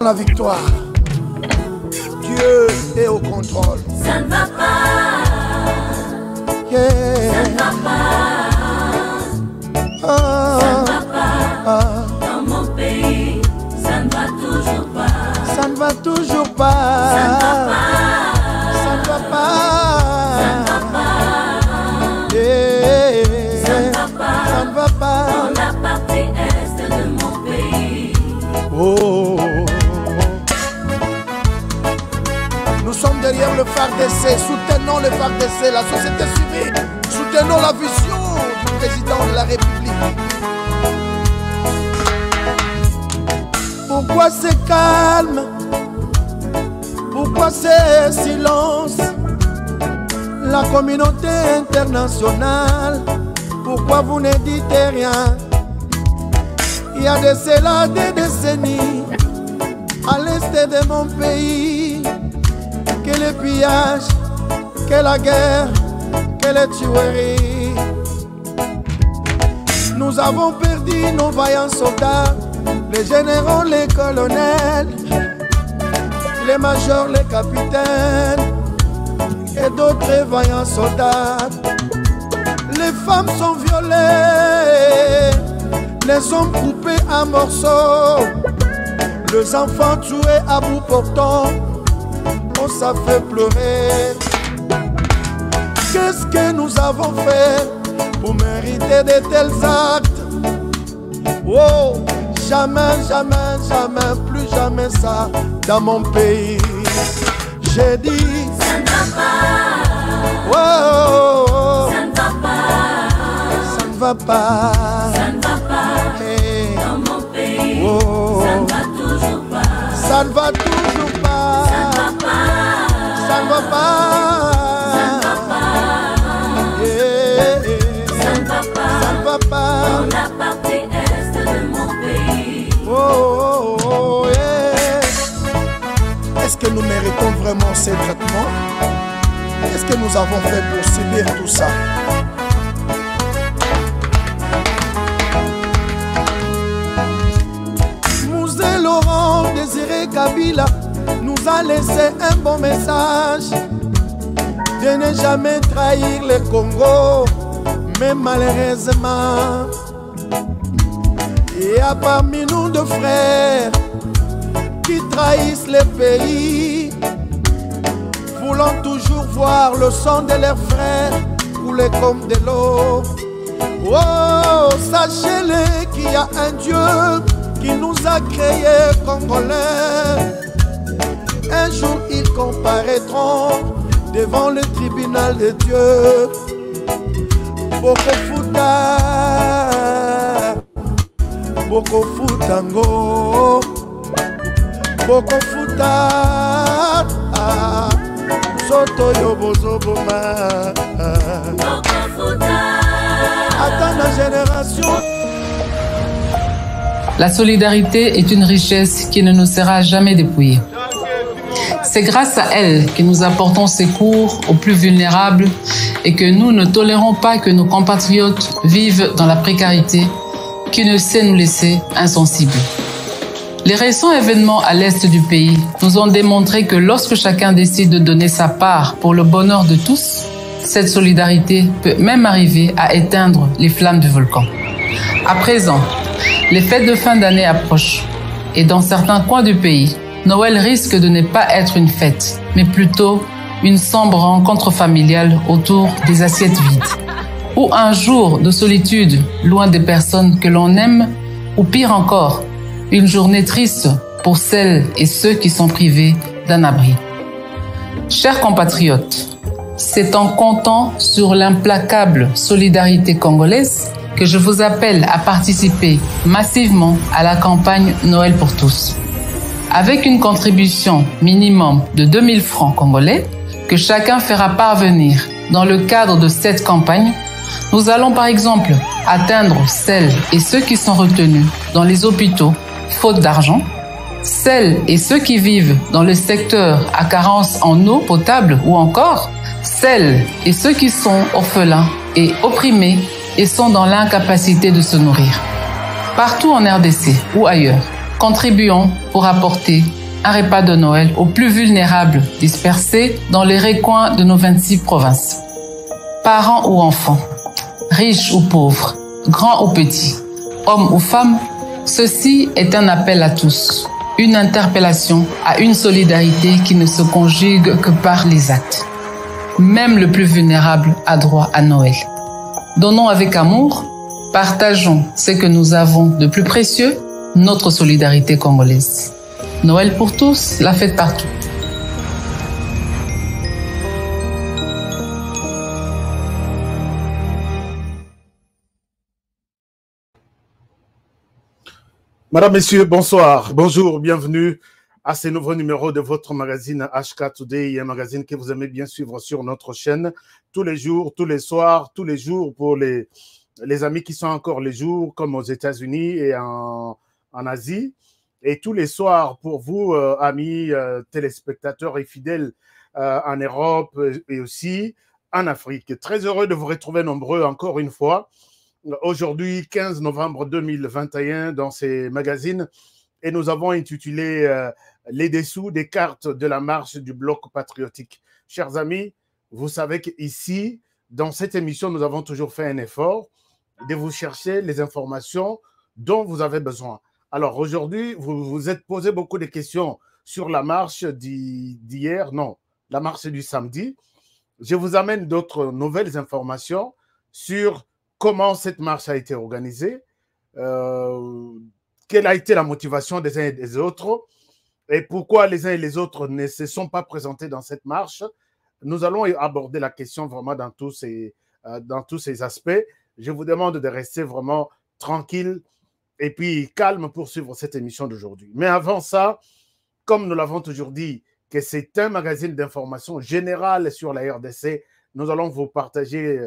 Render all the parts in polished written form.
La victoire. Dieu est au contrôle. Ça ne va pas. Yeah. Ça ne va pas. Ça ne va pas. Dans mon pays, ça ne va toujours pas. Ça ne va toujours pas. Ça ne va pas. Ça ne va pas. Ça ne va pas. Yeah. Ça ne va pas. Ça ne va pas. Dans la partie est de mon pays. Oh. Nous sommes derrière le FARDC, soutenons le FARDC, la société civile, soutenons la vision du président de la République. Pourquoi c'est calme? Pourquoi c'est silence? La communauté internationale, pourquoi vous ne dites rien? Il y a de cela des décennies, à l'est de mon pays, que le pillage, que la guerre, que les tueries. Nous avons perdu nos vaillants soldats, les généraux, les colonels, les majors, les capitaines et d'autres vaillants soldats. Les femmes sont violées, les hommes coupés à morceaux, les enfants tués à bout portant. Oh, ça fait pleurer. Qu'est-ce que nous avons fait pour mériter de tels actes? Oh, jamais, jamais, jamais, plus jamais ça dans mon pays. J'ai dit, ça ne va pas. oh, oh, oh. Ça ne va pas. Ça ne va pas. Ça ne va pas. Hey. Dans mon pays, Oh. ça ne va toujours pas. Ça ne va toujours pas. Ça ne va pas. Ça ne va pas. Ça ne va pas. Yeah. Ça ne va pas. Ça ne va pas. Dans la partie est de mon pays. Oh, oh, oh, yeah. Est-ce que nous méritons vraiment ces traitements? Qu'est-ce que nous avons fait pour subir tout ça? Mouzé Laurent Désiré Kabila nous a laissé un bon message de ne jamais trahir le Congo, mais malheureusement il y a parmi nous deux frères qui trahissent le pays, voulant toujours voir le sang de leurs frères couler comme de l'eau. Oh, sachez-le qu'il y a un Dieu qui nous a créés Congolais. Un jour ils comparaîtront devant le tribunal de Dieu. Bokofuta, Bokofutango, Bokofuta, Soto Yobozoboma. Attends la génération. La solidarité est une richesse qui ne nous sera jamais dépouillée. C'est grâce à elle que nous apportons secours aux plus vulnérables et que nous ne tolérons pas que nos compatriotes vivent dans la précarité qui ne sait nous laisser insensibles. Les récents événements à l'est du pays nous ont démontré que lorsque chacun décide de donner sa part pour le bonheur de tous, cette solidarité peut même arriver à éteindre les flammes du volcan. À présent, les fêtes de fin d'année approchent et dans certains coins du pays, Noël risque de ne pas être une fête, mais plutôt une sombre rencontre familiale autour des assiettes vides. Ou un jour de solitude loin des personnes que l'on aime, ou pire encore, une journée triste pour celles et ceux qui sont privés d'un abri. Chers compatriotes, c'est en comptant sur l'implacable solidarité congolaise que je vous appelle à participer massivement à la campagne Noël pour tous. Avec une contribution minimum de 2000 francs congolais que chacun fera parvenir dans le cadre de cette campagne, nous allons par exemple atteindre celles et ceux qui sont retenus dans les hôpitaux faute d'argent, celles et ceux qui vivent dans le secteur à carence en eau potable ou encore celles et ceux qui sont orphelins et opprimés et sont dans l'incapacité de se nourrir. Partout en RDC ou ailleurs, Contribuons pour apporter un repas de Noël aux plus vulnérables dispersés dans les recoins de nos 26 provinces. Parents ou enfants, riches ou pauvres, grands ou petits, hommes ou femmes, ceci est un appel à tous, une interpellation à une solidarité qui ne se conjugue que par les actes. Même le plus vulnérable a droit à Noël. Donnons avec amour, partageons ce que nous avons de plus précieux, notre solidarité congolaise. Noël pour tous, la fête partout. Madame, Messieurs, bonsoir, bonjour, bienvenue à ce nouveau numéro de votre magazine HK Today, un magazine que vous aimez bien suivre sur notre chaîne tous les jours, tous les soirs, tous les jours pour les amis qui sont encore les jours, comme aux États-Unis et en Asie, et tous les soirs pour vous, amis téléspectateurs et fidèles en Europe et aussi en Afrique. Très heureux de vous retrouver nombreux encore une fois. Aujourd'hui, 15 novembre 2021, dans ces magazines, et nous avons intitulé les dessous des cartes de la marche du bloc patriotique. Chers amis, vous savez qu'ici, dans cette émission, nous avons toujours fait un effort de vous chercher les informations dont vous avez besoin. Alors aujourd'hui, vous vous êtes posé beaucoup de questions sur la marche d'hier, non, la marche du samedi. Je vous amène d'autres nouvelles informations sur comment cette marche a été organisée, quelle a été la motivation des uns et des autres, et pourquoi les uns et les autres ne se sont pas présentés dans cette marche. Nous allons aborder la question vraiment dans tous ces aspects. Je vous demande de rester vraiment tranquille et puis calme pour suivre cette émission d'aujourd'hui. Mais avant ça, comme nous l'avons toujours dit, que c'est un magazine d'information générale sur la RDC, nous allons vous partager...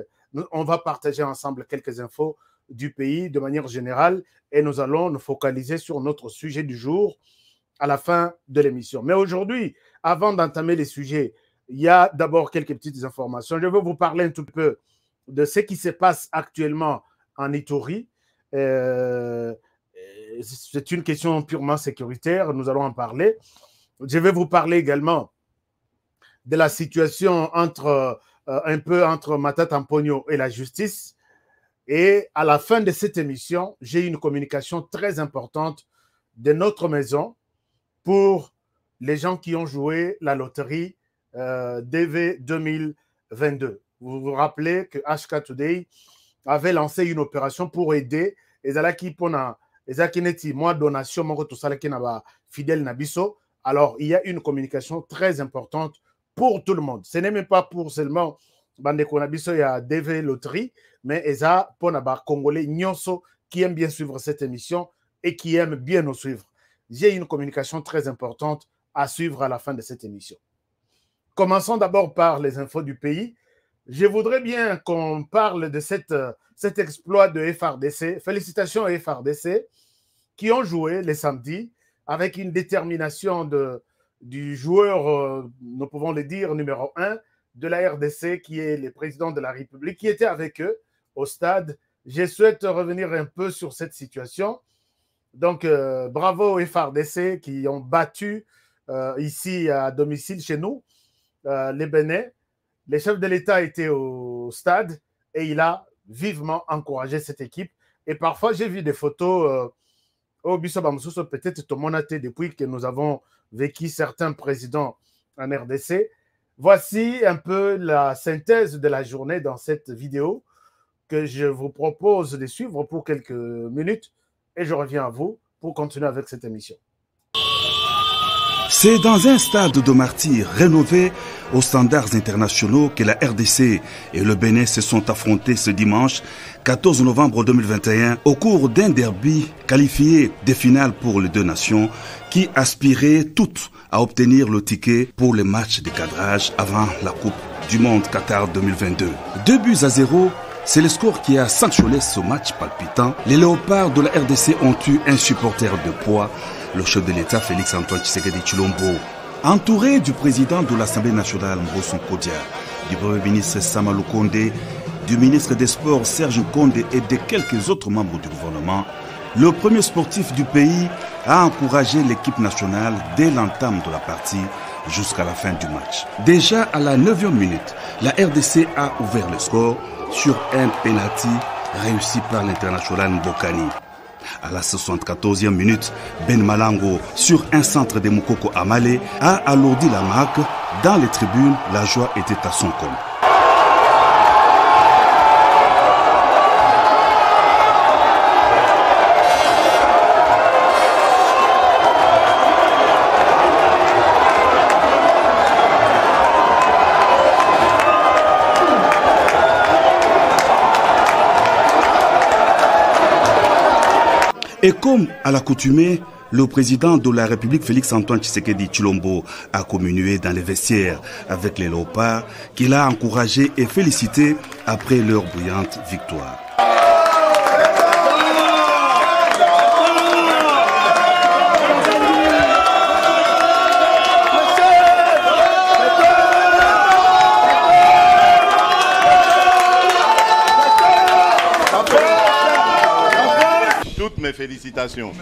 On va partager ensemble quelques infos du pays de manière générale et nous allons nous focaliser sur notre sujet du jour à la fin de l'émission. Mais aujourd'hui, avant d'entamer les sujets, il y a d'abord quelques petites informations. Je vais vous parler un tout peu de ce qui se passe actuellement en Ituri. C'est une question purement sécuritaire, nous allons en parler. Je vais vous parler également de la situation un peu entre Matata Mponyo et la justice. Et à la fin de cette émission, j'ai une communication très importante de notre maison pour les gens qui ont joué la loterie DV 2022. Vous vous rappelez que HK Today avait lancé une opération pour aider les Alaki Pona, les Akineti, moi, donation, mon retour salaki naba fidèle nabiso. Alors, il y a une communication très importante pour tout le monde. Ce n'est même pas pour seulement Bande Konabiso et à DV Loterie, mais Eza pour les Congolais Nyonso qui aiment bien suivre cette émission et qui aiment bien nous suivre. J'ai une communication très importante à suivre à la fin de cette émission. Commençons d'abord par les infos du pays. Je voudrais bien qu'on parle de cet exploit de FRDC. Félicitations à FRDC qui ont joué les samedis avec une détermination du joueur, nous pouvons le dire, numéro 1 de la RDC, qui est le président de la République, qui était avec eux au stade. Je souhaite revenir un peu sur cette situation. Donc, bravo aux FRDC qui ont battu ici à domicile chez nous, les Bénins. Le chef de l'État était au stade et il a vivement encouragé cette équipe. Et parfois, j'ai vu des photos au Bissau peut-être Tomonaté depuis que nous avons vécu certains présidents en RDC. Voici un peu la synthèse de la journée dans cette vidéo que je vous propose de suivre pour quelques minutes et je reviens à vous pour continuer avec cette émission. C'est dans un stade de martyrs rénové aux standards internationaux que la RDC et le Bénin se sont affrontés ce dimanche 14 novembre 2021 au cours d'un derby qualifié de finale pour les deux nations qui aspiraient toutes à obtenir le ticket pour les matchs de cadrage avant la Coupe du Monde Qatar 2022. 2-0, c'est le score qui a sanctionné ce match palpitant. Les léopards de la RDC ont eu un supporter de poids, le chef de l'État Félix Antoine Tshisekedi Tshilombo, entouré du président de l'Assemblée nationale Mbosso Kodia, du premier ministre Sama Lukonde, du ministre des Sports Serge Nkonde et de quelques autres membres du gouvernement. le premier sportif du pays a encouragé l'équipe nationale dès l'entame de la partie jusqu'à la fin du match. Déjà à la 9e minute, la RDC a ouvert le score sur un penalty réussi par l'international Mbokani. À la 74e minute, Ben Malango, sur un centre de Moukoko Amale, a alourdi la marque. Dans les tribunes, la joie était à son comble. Et comme à l'accoutumée, le président de la République, Félix-Antoine Tshisekedi Tshilombo, a communié dans les vestiaires avec les léopards qu'il a encouragé et félicité après leur brillante victoire. Mes félicitations.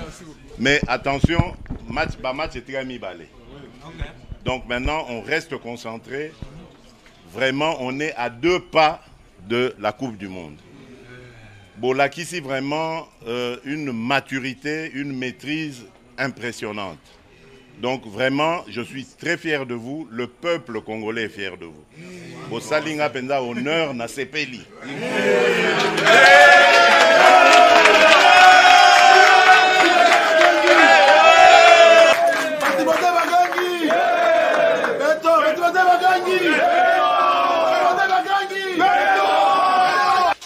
Mais attention, match est très mi-balé. Donc maintenant, on reste concentré. Vraiment, on est à 2 pas de la Coupe du Monde. Bolak ici, vraiment, une maturité, une maîtrise impressionnante. Donc vraiment, je suis très fier de vous. Le peuple congolais est fier de vous. Bosalinga Penda, honneur na sepeli.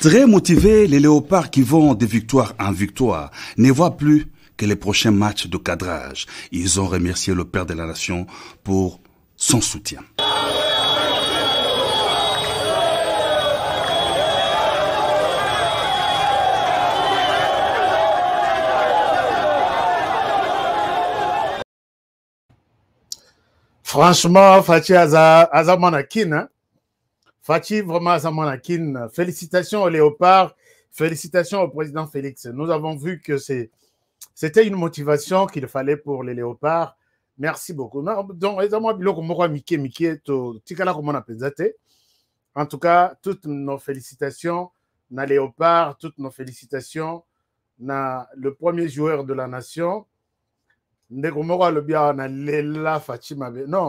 Très motivés, les léopards qui vont de victoire en victoire ne voient plus que les prochains matchs de cadrage. Ils ont remercié le père de la nation pour son soutien. Franchement, Fachi Azamanakin, hein? Fachi, vraiment Azamanakin, félicitations aux léopards, félicitations au président Félix. Nous avons vu que c'était une motivation qu'il fallait pour les léopards. Merci beaucoup. En tout cas, toutes nos félicitations na léopard, toutes nos félicitations na le premier joueur de la nation. Non,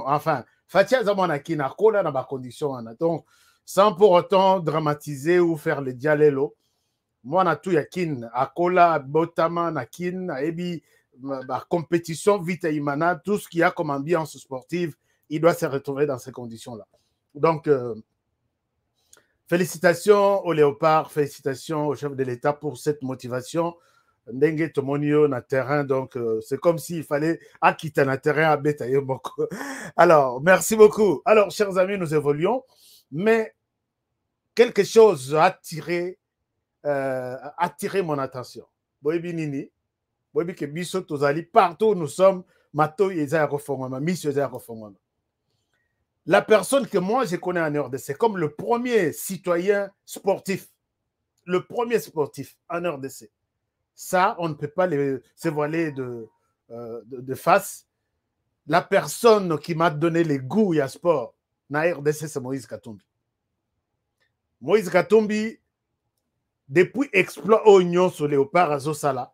enfin, Fachi Azamanakin a kola na ba condition. Donc, sans pour autant dramatiser ou faire le dialélo. Moi, na tout yakin, akola, botama, nakin, ebi, compétition, vite imana, tout ce qu'il y a comme ambiance sportive, il doit se retrouver dans ces conditions-là. Donc, félicitations aux léopards, félicitations au chef de l'État pour cette motivation. Ndenge Tomonio na terrain, donc c'est comme s'il fallait quitter un terrain à bétailler beaucoup. Alors, merci beaucoup. Alors, chers amis, nous évoluons, mais quelque chose a attiré mon attention. Boyebi Nini, Boyebi ke biso tozali partout où nous sommes, mato yeza reformama, mission yeza reformama. La personne que moi je connais en RDC comme le premier citoyen sportif, le premier sportif en RDC. Ça, on ne peut pas se voiler de face. La personne qui m'a donné les goûts à sport, na RDC, c'est Moïse Katumbi. Moïse Katumbi, depuis exploit Oignon sur Léopard à Zosala,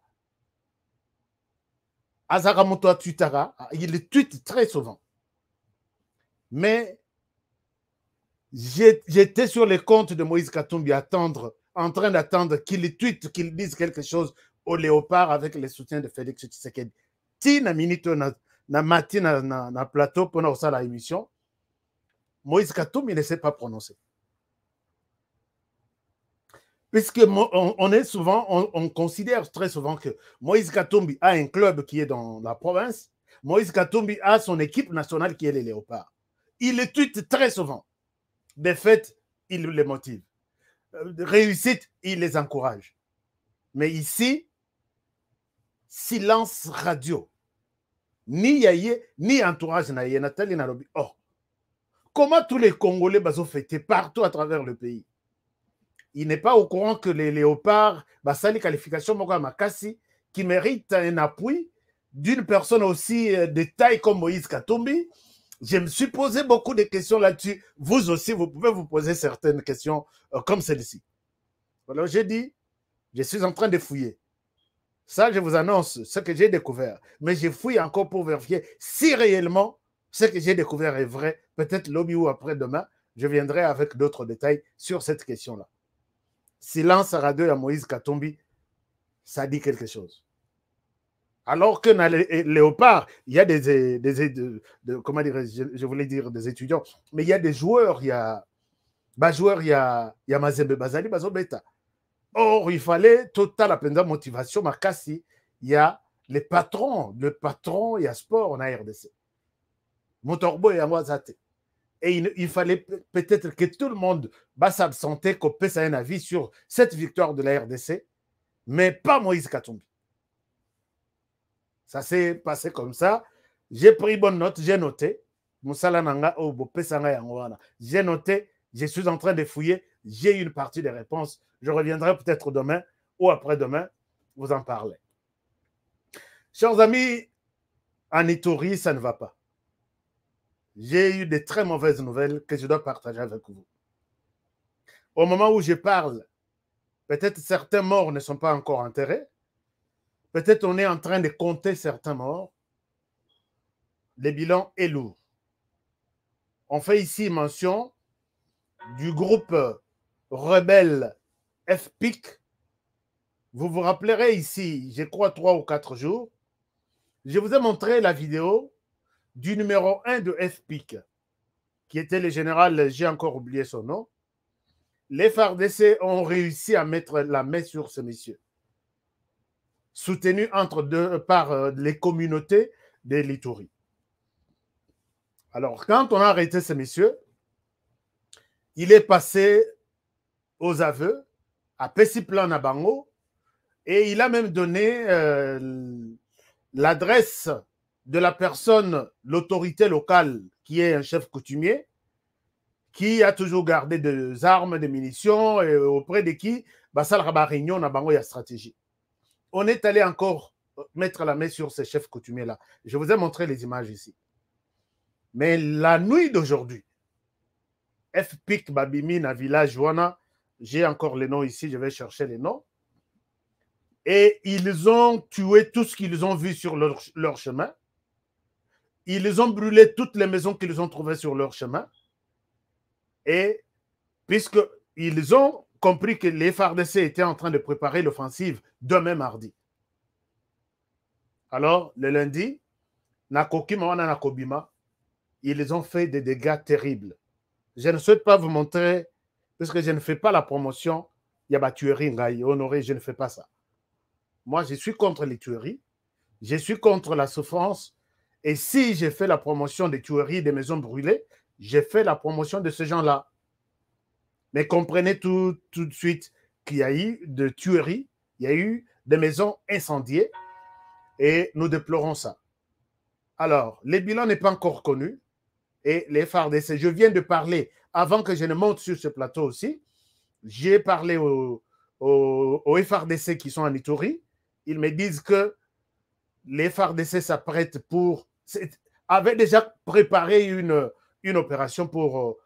Azaramoto Tuitara, il le tweet très souvent. Mais j'étais sur les comptes de Moïse Katumbi en train d'attendre qu'il tweet, qu'il dise quelque chose au Léopard avec le soutien de Félix Tshisekedi. Si na minute na matin na plateau pendant ça la émission, Moïse Katumbi ne s'est pas prononcé. Puisque on est souvent, on considère très souvent que Moïse Katumbi a un club qui est dans la province, Moïse Katumbi a son équipe nationale qui est les Léopards. Il le tweet très souvent. De fait, il les motive. Réussite, il les encourage. Mais ici, silence radio. Ni Yaye, ni entourage Naye, Nathalie Nalobi. Oh, comment tous les Congolais ont fêté partout à travers le pays? Il n'est pas au courant que les léopards, Basali qualification Moga Makassi, qui mérite un appui d'une personne aussi de taille comme Moïse Katumbi. Je me suis posé beaucoup de questions là-dessus. Vous aussi, vous pouvez vous poser certaines questions comme celle-ci. Alors j'ai dit, je suis en train de fouiller. Ça, je vous annonce ce que j'ai découvert. Mais je fouille encore pour vérifier si réellement ce que j'ai découvert est vrai. Peut-être lobby ou après-demain, je viendrai avec d'autres détails sur cette question-là. Silence à radio à Moïse Katumbi, ça dit quelque chose. Alors que dans Léopard, il y a comment dire, je voulais dire des étudiants, mais il y a des joueurs, il y a Mazembe Bazali, Bazobeta. Or, il fallait total appenda motivation, Makasi, il y a le patron, il y a sport en RDC. Motorbo et Amwazate. Et il fallait peut-être que tout le monde va s'absenter, qu'on puisse un avis sur cette victoire de la RDC, mais pas Moïse Katumbi. Ça s'est passé comme ça. J'ai pris bonne note, j'ai noté. J'ai noté, je suis en train de fouiller, j'ai une partie des réponses. Je reviendrai peut-être demain ou après-demain vous en parler. Chers amis, en Ituri, ça ne va pas. J'ai eu de très mauvaises nouvelles que je dois partager avec vous. Au moment où je parle, peut-être certains morts ne sont pas encore enterrés. Peut-être on est en train de compter certains morts. Le bilan est lourd. On fait ici mention du groupe rebelle FPIC. Vous vous rappellerez ici, je crois 3 ou 4 jours, je vous ai montré la vidéo du numéro 1 de FPIC, qui était le général, j'ai encore oublié son nom. Les FARDC ont réussi à mettre la main sur ce monsieur, soutenu par les communautés de l'Ituri. Alors, quand on a arrêté ce monsieur, il est passé aux aveux à Pessiplan Nabango et il a même donné l'adresse de la personne, l'autorité locale qui est un chef coutumier, qui a toujours gardé des armes, des munitions, et auprès de qui Bassal Rabarignon Nabango, il y a stratégie. On est allé encore mettre la main sur ces chefs coutumiers-là. Je vous ai montré les images ici. Mais la nuit d'aujourd'hui, FPIC Babimi, na village Wana, j'ai encore les noms ici, je vais chercher les noms. Et ils ont tué tout ce qu'ils ont vu sur leur chemin. Ils ont brûlé toutes les maisons qu'ils ont trouvées sur leur chemin. Et puisqu'ils ont compris que les FARDC étaient en train de préparer l'offensive demain mardi. Alors, le lundi, Nakokima wana Nakobima, ils ont fait des dégâts terribles. Je ne souhaite pas vous montrer, puisque je ne fais pas la promotion, il y a des tueries, honoré, je ne fais pas ça. Moi, je suis contre les tueries, je suis contre la souffrance, et si j'ai fait la promotion des tueries, des maisons brûlées, j'ai fait la promotion de ces gens-là. Mais comprenez tout de suite qu'il y a eu de tueries, il y a eu des maisons incendiées, et nous déplorons ça. Alors, le bilan n'est pas encore connu, et les FARDC, je viens de parler, avant que je ne monte sur ce plateau aussi, j'ai parlé aux FARDC qui sont en Ituri, ils me disent que les FARDC s'apprêtent avaient déjà préparé une opération pour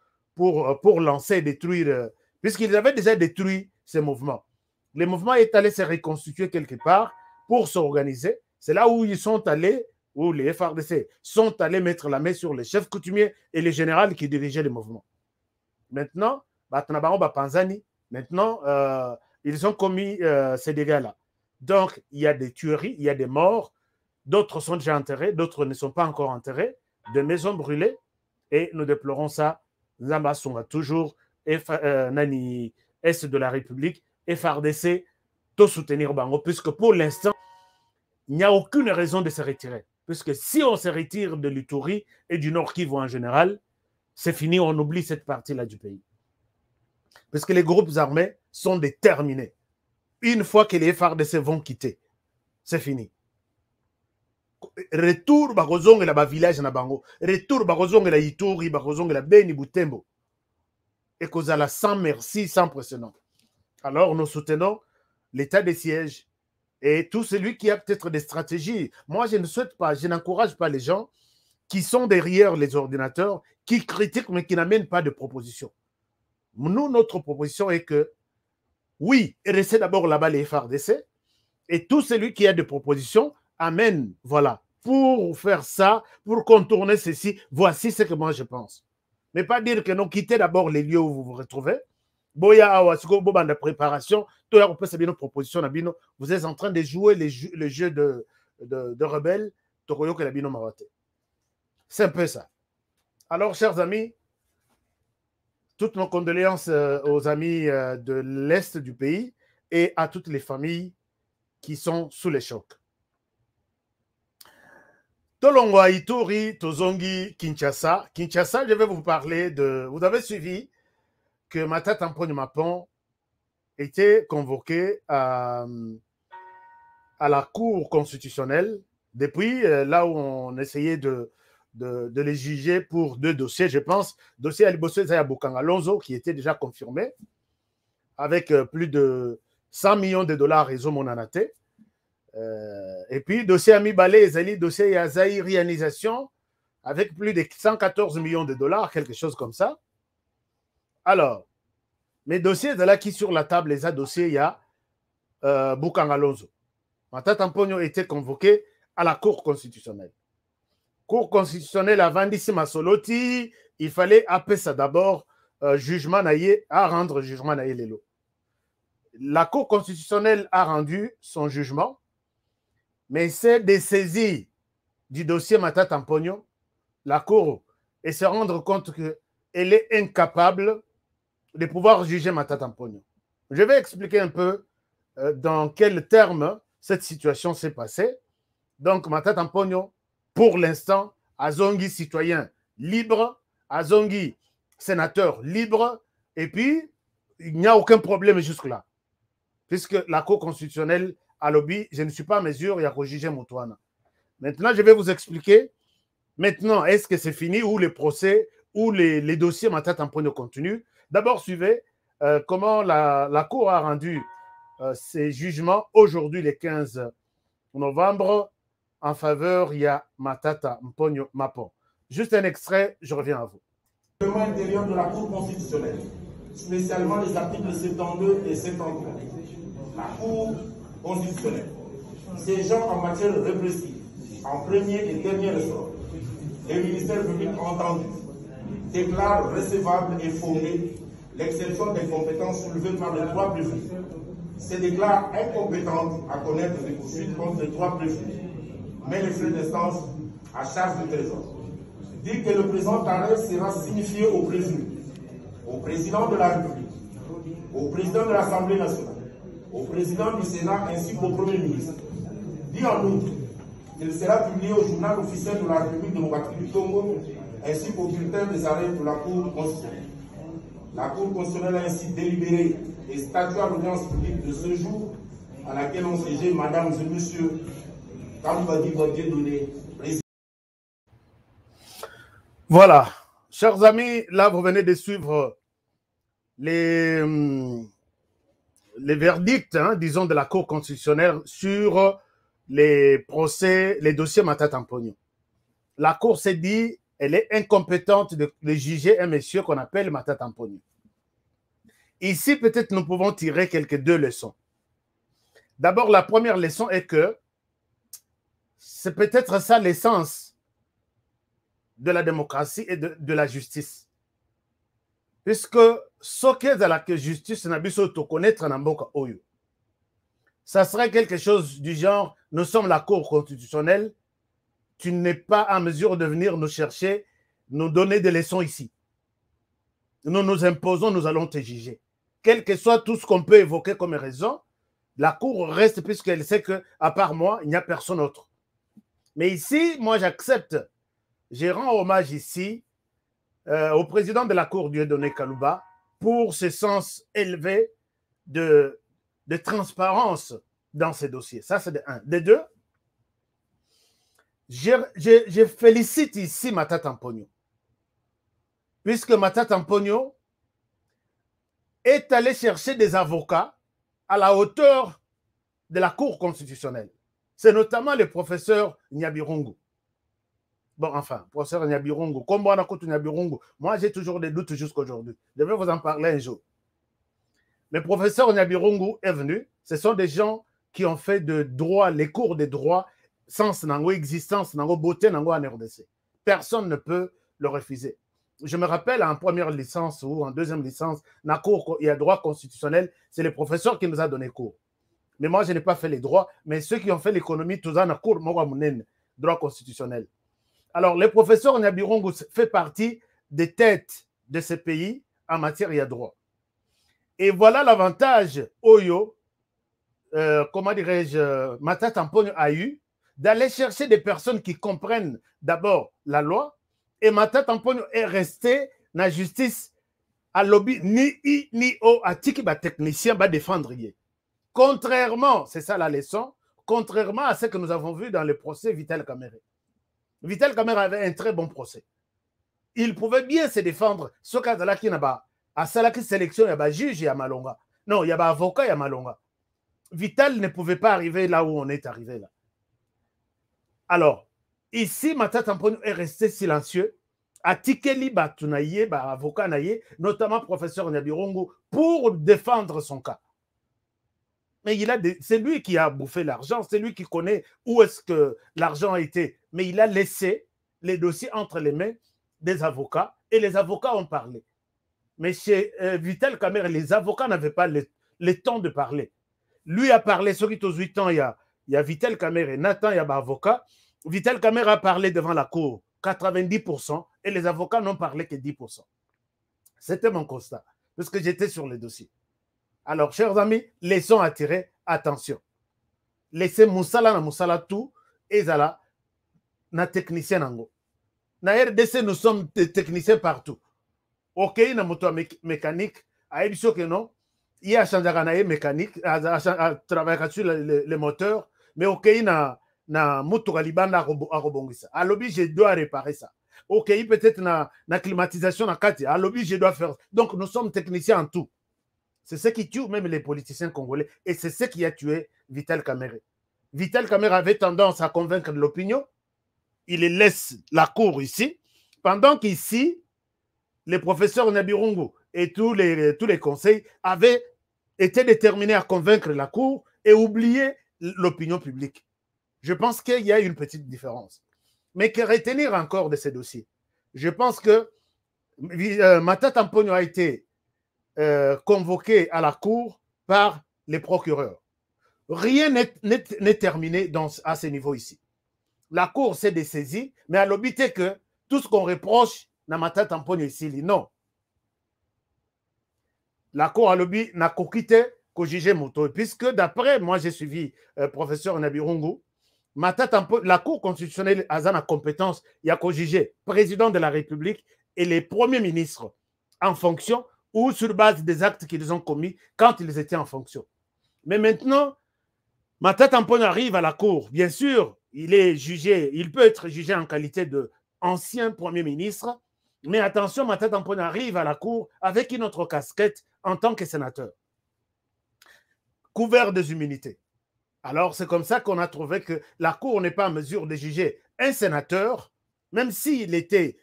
lancer et détruire, puisqu'ils avaient déjà détruit ces mouvements. Le mouvement est allé se reconstituer quelque part pour s'organiser. C'est là où ils sont allés, où les FARDC sont allés mettre la main sur les chefs coutumiers et les généraux qui dirigeaient le mouvement. Maintenant, ils ont commis ces dégâts-là. Donc, il y a des tueries, il y a des morts, d'autres sont déjà enterrés, d'autres ne sont pas encore enterrés, des maisons brûlées, et nous déplorons ça. Zamba Songa toujours, Nani Est de la République, FARDC, tout soutenir Bango, puisque pour l'instant, il n'y a aucune raison de se retirer. Puisque si on se retire de l'Ituri et du Nord Kivu en général, c'est fini, on oublie cette partie-là du pays. Parce que les groupes armés sont déterminés. Une fois que les FARDC vont quitter, c'est fini. Retour Bagozong et la village na Bango. Retour Bagozong et la Ituri, Bagozong et la Beni Butembo. Et Kozala sans merci, sans précédent. Alors nous soutenons l'état de siège Et tout celui qui a peut-être des stratégies. Moi, je ne souhaite pas, je n'encourage pas les gens qui sont derrière les ordinateurs, qui critiquent, mais qui n'amènent pas de propositions. Nous, notre proposition est que, oui, restez d'abord là-bas les FARDC, et tout celui qui a des propositions amène, voilà, pour faire ça, pour contourner ceci, voici ce que moi je pense. Mais pas dire que non, quittez d'abord les lieux où vous vous retrouvez. Boya Awasiko, Boban de préparation, tout le monde peut proposition. Vous êtes en train de jouer le jeu de rebelles. C'est un peu ça. Alors, chers amis, toutes nos condoléances aux amis de l'Est du pays et à toutes les familles qui sont sous les chocs. Tolongwa Ituri, Tozongi, Kinshasa. Kinshasa, je vais vous parler de... Vous avez suivi que Matata Mponyo Mapon était convoqué à la Cour constitutionnelle depuis là où on essayait de les juger pour 2 dossiers, je pense. Dossier Alibosso Zaya Bokanga Lonzo, qui était déjà confirmé, avec plus de 100 millions de dollars réseau Monanate. Et puis, dossier Ami Balé Ezali, dossier Yazaï Réalisation, avec plus de 114 millions de dollars, quelque chose comme ça. Alors, mes dossiers de là qui sur la table, les dossiers, il y a Bokanga Lonzo. Matata Mponyo était convoqué à la Cour constitutionnelle. Cour constitutionnelle avant d'ici Masoloti, il fallait appeler ça d'abord jugement naïe, à rendre jugement naïe Lelo. La Cour constitutionnelle a rendu son jugement, mais c'est de saisir du dossier Matata Mponyo, la Cour, et se rendre compte qu'elle est incapable de pouvoir juger Matata Mponyo. Je vais expliquer un peu dans quels termes cette situation s'est passée. Donc, Matata Mponyo, pour l'instant, Azongi citoyen libre, Azongi sénateur libre, et puis il n'y a aucun problème jusque-là. Puisque la Cour constitutionnelle a lobby, je ne suis pas à mesure, il y a qu'au juger Moutouana. Maintenant, je vais vous expliquer. Maintenant, est-ce que c'est fini ou les procès ou les dossiers Matata Mponyo continuent? D'abord, suivez comment la Cour a rendu ses jugements aujourd'hui, le 15 novembre, en faveur, il y a Matata Mponyo Mapon. Juste un extrait, je reviens à vous. Le règlement intérieur de la Cour constitutionnelle, spécialement les articles 72 et 73. La Cour constitutionnelle, siégeant en matière répressive, en premier et dernier ressort, les ministères publics entendus déclarent recevable et fondée l'exception des compétences soulevées par les 3 préfets. Se déclare incompétente à connaître des poursuites contre les 3 préfets, mais les frais d'instance à charge du Trésor. Dit que le présent arrêt sera signifié au prévenu, au président de la République, au président de l'Assemblée nationale, au président du Sénat ainsi qu'au Premier ministre. Dit en outre qu'il sera publié au journal officiel de la République démocratique du Congo ainsi qu'au bulletin des arrêts de la Cour constitutionnelle. La Cour constitutionnelle a ainsi délibéré et statué à l'audience publique de ce jour à laquelle ont siégé Mesdames et Messieurs Kambadi Badié-Donné, président. Voilà, chers amis, là vous venez de suivre les verdicts, hein, disons, de la Cour constitutionnelle sur les procès, les dossiers Matata Mponyo. La Cour s'est dit, elle est incompétente de juger un monsieur qu'on appelle Matata Mponyo. Ici, peut-être nous pouvons tirer quelques 2 leçons. D'abord, la première leçon est que c'est peut-être ça l'essence de la démocratie et de la justice. Puisque ce qui est de la justice n'a pas auto connaître en Mboka Oyo. Ça serait quelque chose du genre, nous sommes la Cour constitutionnelle, tu n'es pas en mesure de venir nous chercher, nous donner des leçons ici. Nous nous imposons, nous allons te juger. Quel que soit tout ce qu'on peut évoquer comme raison, la Cour reste puisqu'elle sait qu'à part moi, il n'y a personne d'autre. Mais ici, moi j'accepte, je rends hommage ici au président de la Cour, Dieudonné Kalouba, pour ce sens élevé de transparence dans ces dossiers. Ça, c'est de un. De 2, je félicite ici Matata Mponyo. Puisque Matata Mponyo est allé chercher des avocats à la hauteur de la Cour constitutionnelle. C'est notamment le professeur Nyabirungu. Bon, enfin, professeur Nyabirungu, comme on a écouté Nyabirungu, moi j'ai toujours des doutes jusqu'à aujourd'hui. Je vais vous en parler un jour. Le professeur Nyabirungu est venu. Ce sont des gens qui ont fait de droit, les cours de droit, sens nango existence, nango beauté, nango en RDC. Personne ne peut le refuser. Je me rappelle en première licence ou en deuxième licence, dans cours, il y a droit constitutionnel, c'est le professeur qui nous a donné cours. Mais moi, je n'ai pas fait les droits, mais ceux qui ont fait l'économie, tout ça, dans cours, droit constitutionnel. Alors, le professeur Nyabirungu fait partie des têtes de ce pays en matière de droit. Et voilà l'avantage, Oyo, comment dirais-je, Matata Mponyo a eu, d'aller chercher des personnes qui comprennent d'abord la loi. Et Matata Mponyo est resté dans la justice à lobby ni I ni O à tiki ba technicien va défendre. Contrairement, c'est ça la leçon, contrairement à ce que nous avons vu dans le procès Vital Kamerhe. Vital Kamerhe avait un très bon procès. Il pouvait bien se défendre. Ce cas-là qui n'a pas à Salaki sélection, il y a un juge, il y a Malonga. Non, il y a un avocat, il y a Malonga. Vital ne pouvait pas arriver là où on est arrivé là. Alors, ici, Matata Mponyo est resté silencieux. Atikeli Batunaye, avocat naye, notamment professeur Nyabirungu, pour défendre son cas. Mais c'est lui qui a bouffé l'argent, c'est lui qui connaît où est-ce que l'argent a été. Mais il a laissé les dossiers entre les mains des avocats et les avocats ont parlé. Mais chez Vital Kamerhe, les avocats n'avaient pas le temps de parler. Lui a parlé, ceux qui ont 8 ans, il y a Vital Kamerhe, Nathan, il y a un avocat. Vital Kamerhe a parlé devant la cour, 90%, et les avocats n'ont parlé que 10%. C'était mon constat, parce que j'étais sur le dossier. Alors, chers amis, laissons attirer attention. Laissez Moussala na Moussala tout, et Zala na technicien nango. Na RDC, nous sommes des techniciens partout. Ok, na moto mécanique, à Ebisho que non, il y a changé de mécanique, à travailler sur les moteurs, mais ok, na moto galibanda à rebongisa. À l'objet, je dois réparer ça. Ok, peut-être na climatisation na kati. À l'objet, je dois faire. Donc, nous sommes techniciens en tout. C'est ce qui tue même les politiciens congolais. Et c'est ce qui a tué Vital Kamerhe. Vital Kamerhe avait tendance à convaincre l'opinion. Il laisse la cour ici. Pendant qu'ici, les professeurs Nyabirungu et tous les conseils avaient été déterminés à convaincre la cour et oublier l'opinion publique. Je pense qu'il y a une petite différence. Mais que retenir encore de ces dossiers? Je pense que Matata Mponyo a été convoqué à la cour par les procureurs. Rien n'est terminé à ce niveau ici. La cour s'est dessaisie, mais à l'obité que tout ce qu'on reproche n'a Matata Mponyo ici, non. La cour à l'obit n'a qu'au quitté qu'au juger Moto. Puisque d'après, moi j'ai suivi professeur Nyabirungu, la Cour constitutionnelle a la compétence, il y a qu'au juger président de la République et les premiers ministres en fonction ou sur base des actes qu'ils ont commis quand ils étaient en fonction. Mais maintenant, Matata Mponyo arrive à la Cour. Bien sûr, il est jugé, il peut être jugé en qualité d'ancien Premier ministre, mais attention, Matata Mponyo arrive à la Cour avec une autre casquette en tant que sénateur, couvert des immunités. Alors, c'est comme ça qu'on a trouvé que la Cour n'est pas en mesure de juger un sénateur, même s'il était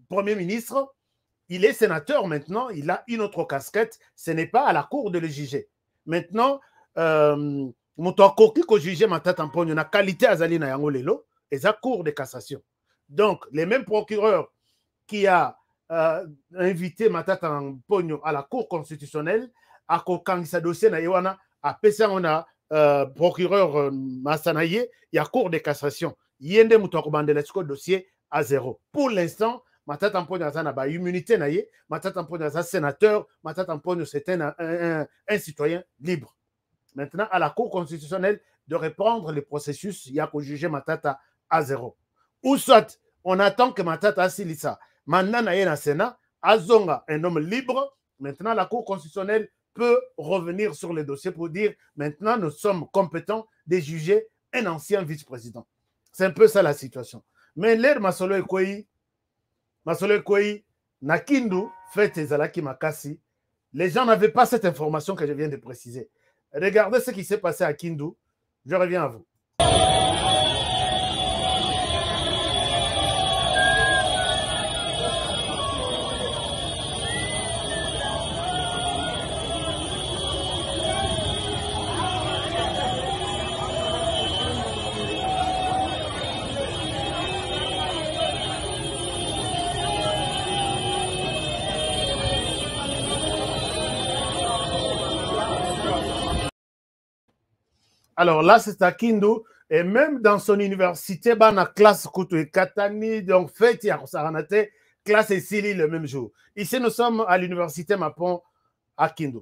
Premier ministre, il est sénateur maintenant, il a une autre casquette, ce n'est pas à la Cour de le juger. Maintenant, Motokoki ko juger Matata Mponyo na qualité azali na yango lelo, et sa Cour de cassation. Donc, les mêmes procureurs qui a invité Matata Mponyo à la Cour constitutionnelle, à kokangisa dossier na yewana, à pesa on a procureur Massanaye, il y a Cour de cassation. Yende Moutokobandela dossier à 0. Pour l'instant, Matata Mponyo a immunité naye, Matata Mponyo est sénateur, Matata Mponyo c'est un citoyen libre. Maintenant, à la Cour constitutionnelle de reprendre le processus, il y a qu'au juger Matata à 0. Ou soit, on attend que Matata Asilissa, maintenant naye na Sénat, Azonga, un homme libre, maintenant la Cour constitutionnelle peut revenir sur le dossier pour dire maintenant nous sommes compétents de juger un ancien vice-président. C'est un peu ça la situation. Mais l'air Masolo Ekoyi, na Kindu, fait Ezalaki Makasi, les gens n'avaient pas cette information que je viens de préciser. Regardez ce qui s'est passé à Kindu. Je reviens à vous. Alors là, c'est à Kindu. Et même dans son université, la classe Koutou Katani, donc fait, il y a Saranate, classe et Sili le même jour. Ici, nous sommes à l'université Mapon à Kindu.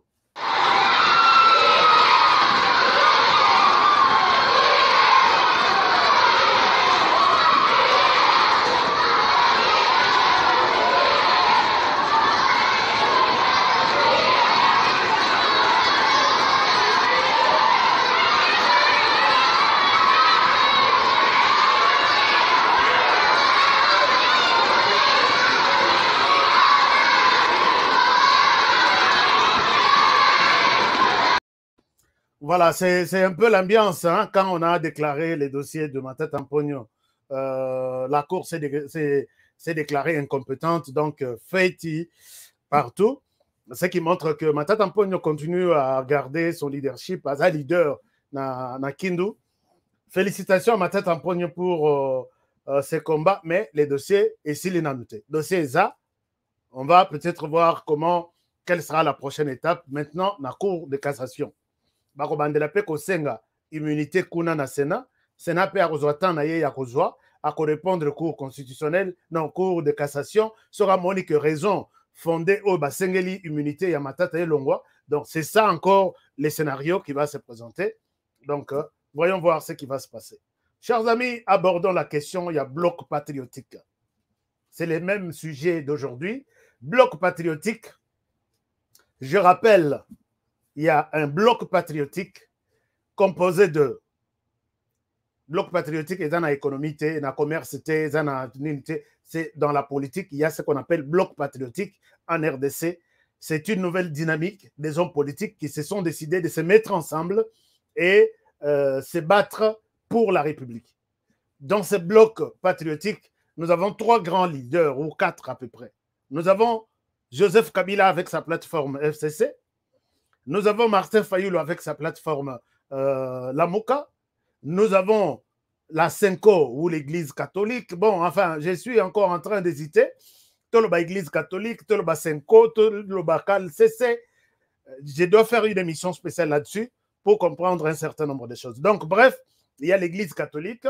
Voilà, c'est un peu l'ambiance hein, quand on a déclaré les dossiers de Matata Ampogno. La Cour s'est déclarée incompétente, donc Feiti partout. Ce qui montre que Matata Ampogno continue à garder son leadership as un leader na Kindu. Félicitations à Matata Ampogno pour ses combats, mais les dossiers, et s'il est noté. Dossier ESA, on va peut-être voir quelle sera la prochaine étape maintenant dans la Cour de cassation. Bakobandela pe kosenga immunité kuna na Sénat pe akozwa temps na ye ya kozwa répondre cour constitutionnel non cour de cassation sera monique raison fondée au basengeli immunité ya Matata Elongwa. Donc c'est ça encore le scénario qui va se présenter. Donc voyons voir ce qui va se passer. Chers amis, abordons la question, il y a bloc patriotique. C'est le même sujet d'aujourd'hui. Bloc patriotique, je rappelle, il y a un bloc patriotique composé de bloc patriotique et dans l'économie, dans le commerce, c'est dans la politique, il y a ce qu'on appelle bloc patriotique en RDC. C'est une nouvelle dynamique des hommes politiques qui se sont décidés de se mettre ensemble et se battre pour la République. Dans ce bloc patriotique, nous avons 3 grands leaders, ou 4 à peu près. Nous avons Joseph Kabila avec sa plateforme FCC. Nous avons Martin Fayulu avec sa plateforme La Moka. Nous avons la Senko ou l'Église catholique. Bon, enfin, je suis encore en train d'hésiter. Toloba Église catholique, Toloba Senko, Toloba Kal CC. Je dois faire une émission spéciale là-dessus pour comprendre un certain nombre de choses. Donc, bref, il y a l'Église catholique.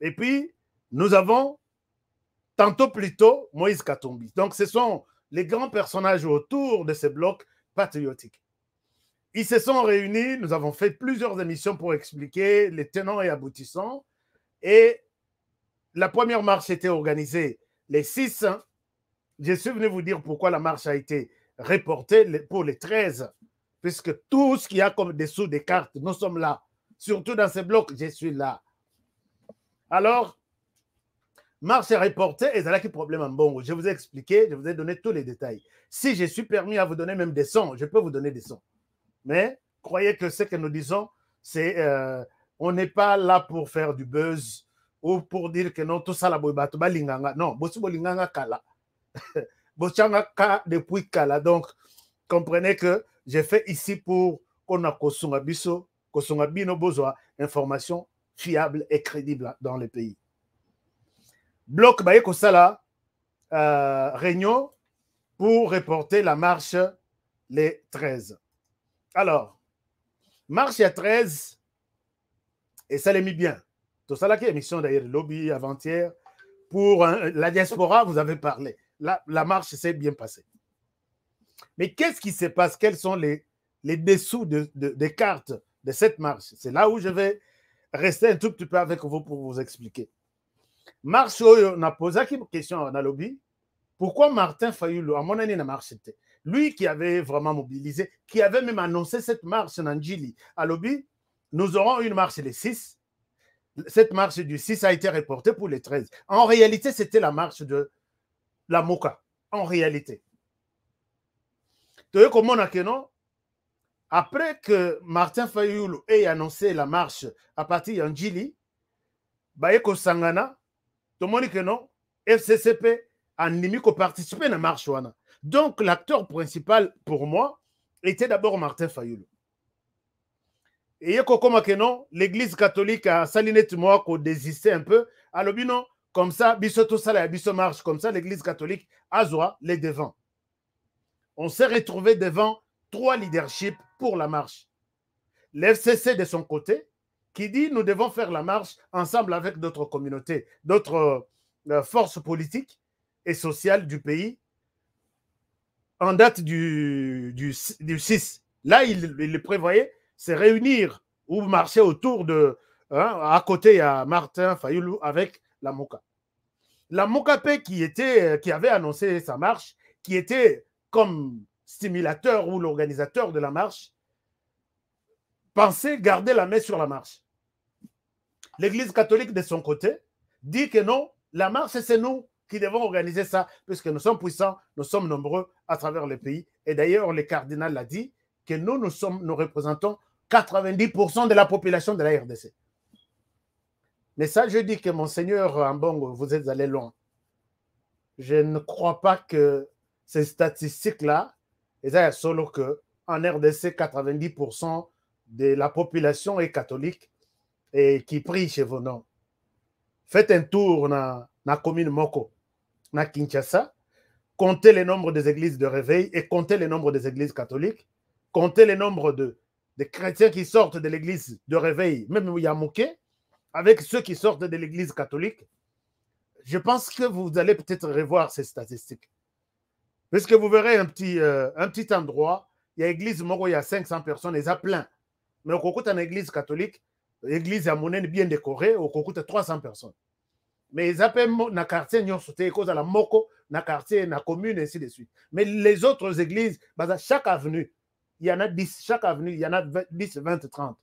Et puis, nous avons tantôt plus tôt Moïse Katumbi. Donc, ce sont les grands personnages autour de ces blocs patriotiques. Ils se sont réunis, nous avons fait plusieurs émissions pour expliquer les tenants et aboutissants. Et la première marche était organisée les 6. Je suis venu vous dire pourquoi la marche a été reportée pour les 13. Puisque tout ce qu'il y a comme dessous des cartes, nous sommes là. Surtout dans ces blocs, je suis là. Alors, marche est reportée et c'est là qu'il y a problème en bon. Je vous ai expliqué, je vous ai donné tous les détails. Si je suis permis à vous donner même des sons, je peux vous donner des sons. Mais croyez que ce que nous disons, c'est on n'est pas là pour faire du buzz ou pour dire que non, tout ça, la boibato, linganga. Non, bosi bolinganga kala. Bochanga ka depuis kala. Donc, comprenez que j'ai fait ici pour qu'on a kosunga biso, kosunga bino besoin information fiable et crédible dans le pays. Bloc Baye Kosala, réunion pour reporter la marche les 13. Alors, marche à 13, et ça l'est mis bien. Tout ça là qui est émission d'ailleurs, lobby avant-hier, pour la diaspora, vous avez parlé. La marche s'est bien passée. Mais qu'est-ce qui se passe? Quels sont les dessous des cartes de cette marche? C'est là où je vais rester un tout petit peu avec vous pour vous expliquer. Marche, on a posé une question dans le lobby. Pourquoi Martin Fayulu, à mon année, n'a marché? Lui qui avait vraiment mobilisé, qui avait même annoncé cette marche en Njili. À lobby, nous aurons une marche les 6. Cette marche du 6 a été reportée pour les 13. En réalité, c'était la marche de la Moka. En réalité. Tu vois comment on a que non? Après que Martin Fayoulou ait annoncé la marche à partir de Njili, Bayeko Sangana, tout le monde que non, FCCP a nimi ko participer à la marche. Donc l'acteur principal pour moi était d'abord Martin Fayoulou. Et comme que non, l'église catholique a saliné moi qu'on désistait un peu. Alors non, comme ça, bisoto sala biso marche, comme ça l'église catholique a zoa les devants. On s'est retrouvé devant 3 leaderships pour la marche. L'FCC de son côté, qui dit nous devons faire la marche ensemble avec d'autres communautés, d'autres forces politiques et sociales du pays, en date du 6. Là, il prévoyait se réunir ou marcher autour de, à côté à Martin Fayoulou avec la Moka. La Moka qui avait annoncé sa marche, qui était comme stimulateur ou l'organisateur de la marche, pensait garder la main sur la marche. L'Église catholique, de son côté, dit que non, la marche, c'est nous qui devons organiser ça, puisque nous sommes puissants, nous sommes nombreux à travers le pays. Et d'ailleurs, le cardinal l'a dit, que nous représentons 90% de la population de la RDC. Mais ça, je dis que Monseigneur Ambongo, vous êtes allé loin. Je ne crois pas que ces statistiques-là, et ça, solo que en RDC, 90% de la population est catholique et qui prie chez vos noms. Faites un tour dans la commune Moko, dans Kinshasa, comptez le nombre des églises de réveil et comptez le nombre des églises catholiques, comptez le nombre de chrétiens qui sortent de l'église de réveil, même Yamouké, avec ceux qui sortent de l'église catholique. Je pense que vous allez peut-être revoir ces statistiques. Parce que vous verrez un petit endroit, il y a l'église Moko, il y a 500 personnes, ils ont plein. Mais au Kokuta, une église catholique, l'église à Monnaie bien décorée, au Kokuta, 300 personnes. Mais ils appellent dans le quartier, ils ont la Moko, dans le quartier, dans la commune, et ainsi de suite. Mais les autres églises, chaque avenue, il y en a 10, chaque avenue, il y en a 10, 20, 30.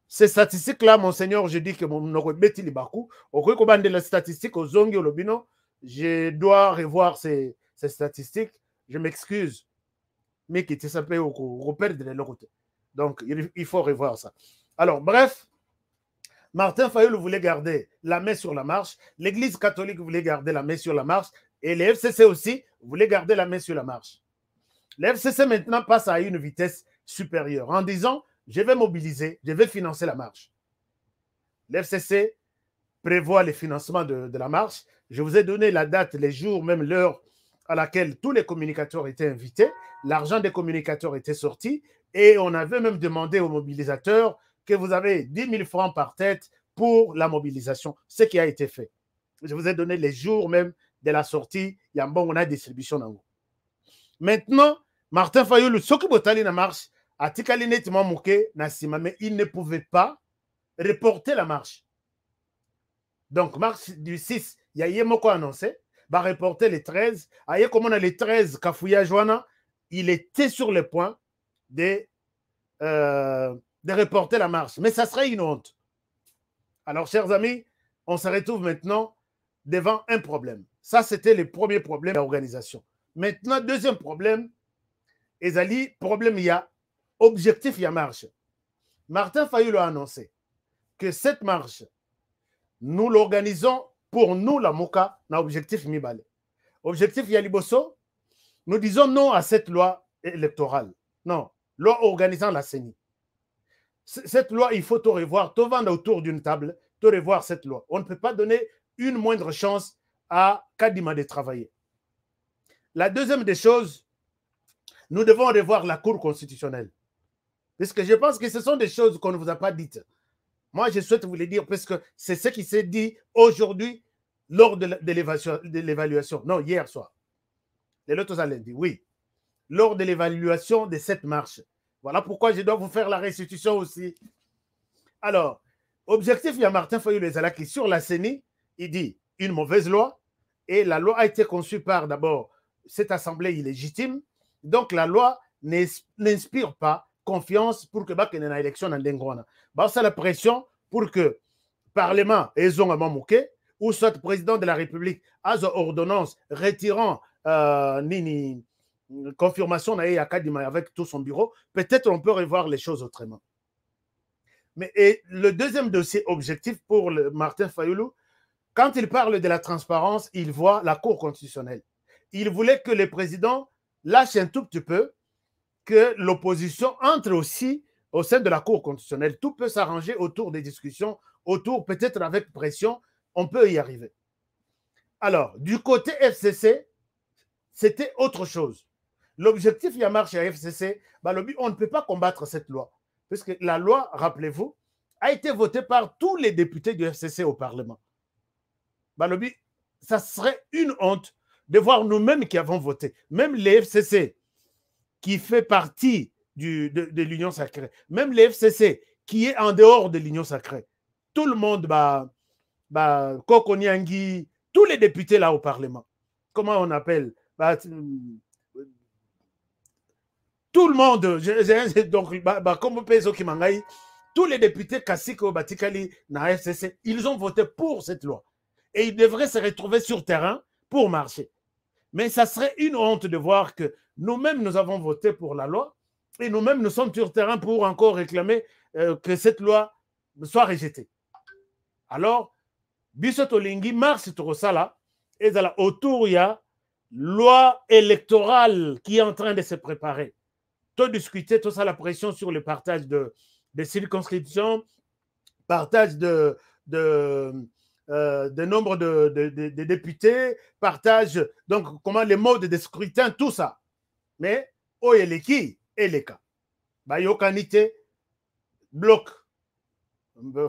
Ces statistiques-là, Monseigneur, je dis que les statistiques aux Zongi au Lobino, je dois revoir ces statistiques. Je m'excuse. Mais qui te s'appelle au perdre de l'autre côté. Donc, il faut revoir ça. Alors, bref, Martin Fayoulou voulait garder la main sur la marche. L'Église catholique voulait garder la main sur la marche. Et les FCC aussi voulaient garder la main sur la marche. Les FCC maintenant passe à une vitesse supérieure en disant je vais mobiliser, je vais financer la marche. L'FCC prévoit le financement de la marche. Je vous ai donné la date, les jours, même l'heure à laquelle tous les communicateurs étaient invités. L'argent des communicateurs était sorti et on avait même demandé aux mobilisateurs que vous avez 10 000 francs par tête pour la mobilisation, ce qui a été fait. Je vous ai donné les jours même de la sortie. Il y a un bon distribution dans vous. Maintenant, Martin Fayoulou, ce qui botali na marche, a tikali nettement mouké na sima, mais il ne pouvait pas reporter la marche. Donc, marche du 6, il y a Yemoko annoncé, va reporter les 13. Aïe, comme on a les 13, Kafouya Joana, il était sur le point de reporter la marche. Mais ça serait une honte. Alors, chers amis, on se retrouve maintenant devant un problème. Ça, c'était le premier problème de l'organisation. Maintenant, deuxième problème, Ezali, problème, il y a objectif, il y a marche. Martin Fayoulou a annoncé que cette marche, nous l'organisons pour nous, la Moka, dans l'objectif Mibale. Objectif, il y a Liboso. Nous disons non à cette loi électorale. Non, loi organisant la CENI. Cette loi, il faut tout revoir, tout vendre autour d'une table, tout revoir cette loi. On ne peut pas donner une moindre chance à Kadima de travailler. La deuxième des choses, nous devons revoir la Cour constitutionnelle. Parce que je pense que ce sont des choses qu'on ne vous a pas dites. Moi, je souhaite vous les dire parce que c'est ce qui s'est dit aujourd'hui lors de l'évaluation. Non, hier soir. Les autres lundi, oui. Lors de l'évaluation de cette marche. Voilà pourquoi je dois vous faire la restitution aussi. Alors, objectif, il y a Martin Fayoulou qui sur la CENI, il dit une mauvaise loi et la loi a été conçue par d'abord cette assemblée illégitime. Donc, la loi n'inspire pas confiance pour que il y ait une élection dans l'Engwana. C'est la pression pour que le Parlement ait un mamouké ou soit le président de la République a une ordonnance retirant confirmation na ye Kadima avec tout son bureau, peut-être on peut revoir les choses autrement. Mais et le deuxième dossier objectif pour Martin Fayulu, quand il parle de la transparence, il voit la Cour constitutionnelle. Il voulait que le président lâche un tout petit peu, que l'opposition entre aussi au sein de la Cour constitutionnelle. Tout peut s'arranger autour des discussions, autour, peut-être avec pression, on peut y arriver. Alors, du côté FCC, c'était autre chose. L'objectif, il y a marché à FCC, on ne peut pas combattre cette loi. Parce que la loi, rappelez-vous, a été votée par tous les députés du FCC au Parlement. Balobi, ça serait une honte de voir nous-mêmes qui avons voté, même les FCC qui fait partie de l'Union sacrée, même les FCC qui est en dehors de l'Union sacrée, tout le monde, Koko Nyangi, tous les députés là au Parlement, comment on appelle, tout le monde, donc, comme Peso Kimangaï, tous les députés Kassiko Batikali na FCC, ils ont voté pour cette loi. Et ils devraient se retrouver sur terrain pour marcher. Mais ça serait une honte de voir que nous-mêmes, nous avons voté pour la loi et nous-mêmes, nous sommes sur terrain pour encore réclamer que cette loi soit rejetée. Alors, Bissotolingi marche sur ça là, et autour, il y a loi électorale qui est en train de se préparer. Tout discuter, tout ça, la pression sur le partage de circonscriptions, partage de nombre de députés, partage, donc comment les modes de scrutin, tout ça. Mais, Oyeleki et les cas. Yokanite, bloc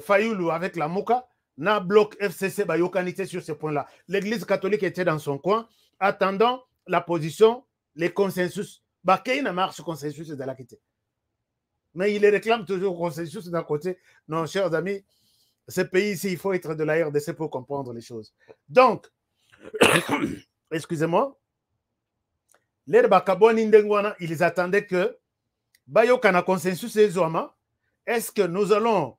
Fayulu avec la Mouka, na bloc FCC, Yokanite sur ce point-là. L'église catholique était dans son coin, attendant la position, les consensus. Bakay n'a marche consensus de la quitté. Mais il réclame toujours consensus d'un côté. Non, chers amis, ce pays-ci, il faut être de la RDC pour comprendre les choses. Donc, excusez-moi, les Bakaboni Ndengwana, ils attendaient que Bayokana consensus et Zouama, est-ce que nous allons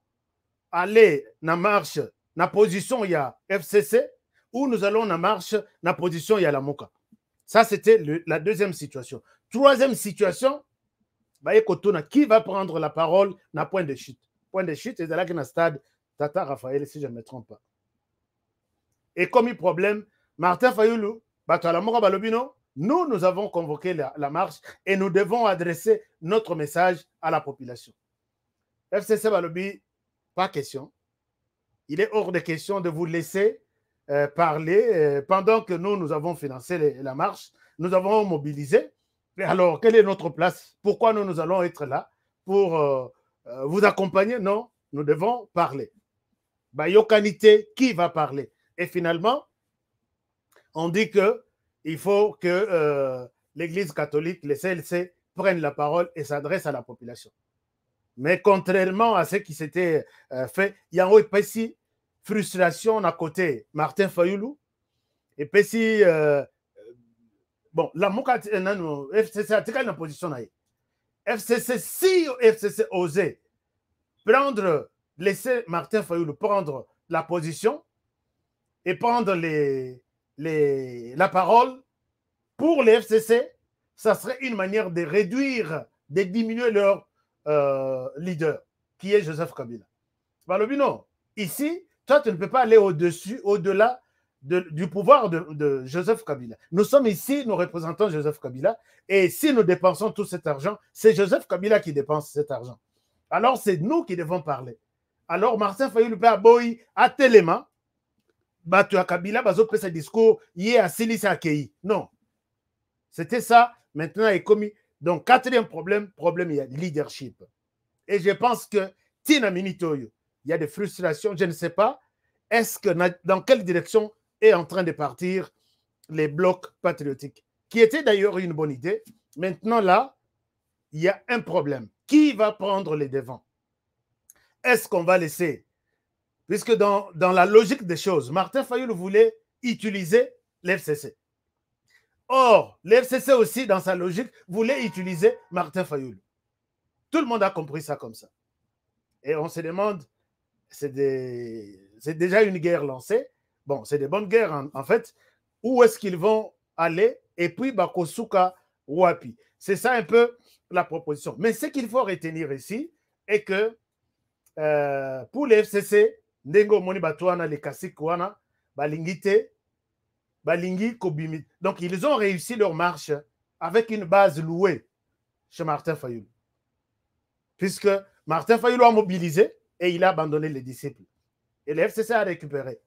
aller na marche, na position, il y a FCC, ou nous allons na marche, na position, il y a la Mouka. Ça, c'était la deuxième situation. Troisième situation, qui va prendre la parole na point de chute. Point de chute, c'est là qu'il y a un stade Tata Raphaël, si je ne me trompe pas. Et comme il problème, Martin Fayulu, nous avons convoqué la marche et nous devons adresser notre message à la population. FCC Balobi, pas question. Il est hors de question de vous laisser parler pendant que nous avons financé la marche, nous avons mobilisé. Et alors, quelle est notre place? Pourquoi nous allons être là? Pour vous accompagner? Non, nous devons parler. Yokanité, qui va parler? Et finalement, on dit qu'il faut que l'Église catholique, les CLC, prennent la parole et s'adressent à la population. Mais contrairement à ce qui s'était fait, il y a une petite frustration à côté Martin Fayulu. Et puis, bon, la Mouka, FCC a une position. FCC, si FCC osait laisser Martin Fayulu prendre la position et prendre la parole pour les FCC, ça serait une manière de réduire, de diminuer leur leader, qui est Joseph Kabila. Balobino, ici, toi, tu ne peux pas aller au-dessus, au-delà du pouvoir de Joseph Kabila. Nous sommes ici, nous représentons Joseph Kabila, et si nous dépensons tout cet argent, c'est Joseph Kabila qui dépense cet argent. Alors, c'est nous qui devons parler. Alors, Martin Fayulu Boy, à Téléma, tu as Kabila, bazo fait ce discours, il est à Silisa Akei. Non. C'était ça, maintenant, il est commis. Donc, quatrième problème, il y a leadership. Et je pense que, Tina Minitoyo, il y a des frustrations, je ne sais pas, est-ce que, dans quelle direction est en train de partir les blocs patriotiques, qui était d'ailleurs une bonne idée. Maintenant, là, il y a un problème. Qui va prendre les devants? Est-ce qu'on va laisser? Puisque dans la logique des choses, Martin Fayulu voulait utiliser l'FCC. Or, l'FCC aussi, dans sa logique, voulait utiliser Martin Fayulu. Tout le monde a compris ça comme ça. Et on se demande, c'est déjà une guerre lancée. Bon, c'est des bonnes guerres en fait. Où est-ce qu'ils vont aller? Et puis, Bakosuka Wapi. C'est ça un peu la proposition. Mais ce qu'il faut retenir ici est que pour les FCC, Ndengo Moni Batouana, les Kassikouana, Balingite, Balingi Kobimi. Donc, ils ont réussi leur marche avec une base louée chez Martin Fayulu. Puisque Martin Fayulu a mobilisé et il a abandonné les disciples. Et le FCC a récupéré.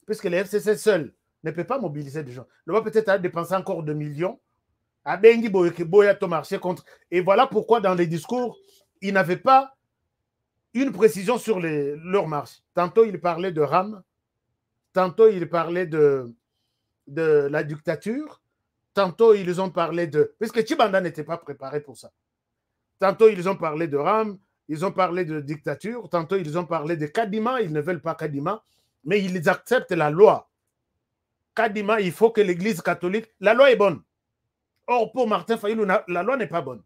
Puisque le FCC seul ne peut pas mobiliser des gens. Le va peut-être dépenser encore 2 millions. À Bengi Boyato marché contre. Et voilà pourquoi dans les discours, il n'avait pas une précision sur leur marche. Tantôt, il parlait de RAM. Tantôt, il parlait de la dictature. Tantôt, ils ont parlé de... Puisque Tchibanda n'était pas préparé pour ça. Tantôt, ils ont parlé de RAM. Ils ont parlé de dictature. Tantôt, ils ont parlé de Kadima. Ils ne veulent pas Kadima. Mais ils acceptent la loi. Kadima, il faut que l'Église catholique... La loi est bonne. Or, pour Martin Fayulu, la loi n'est pas bonne.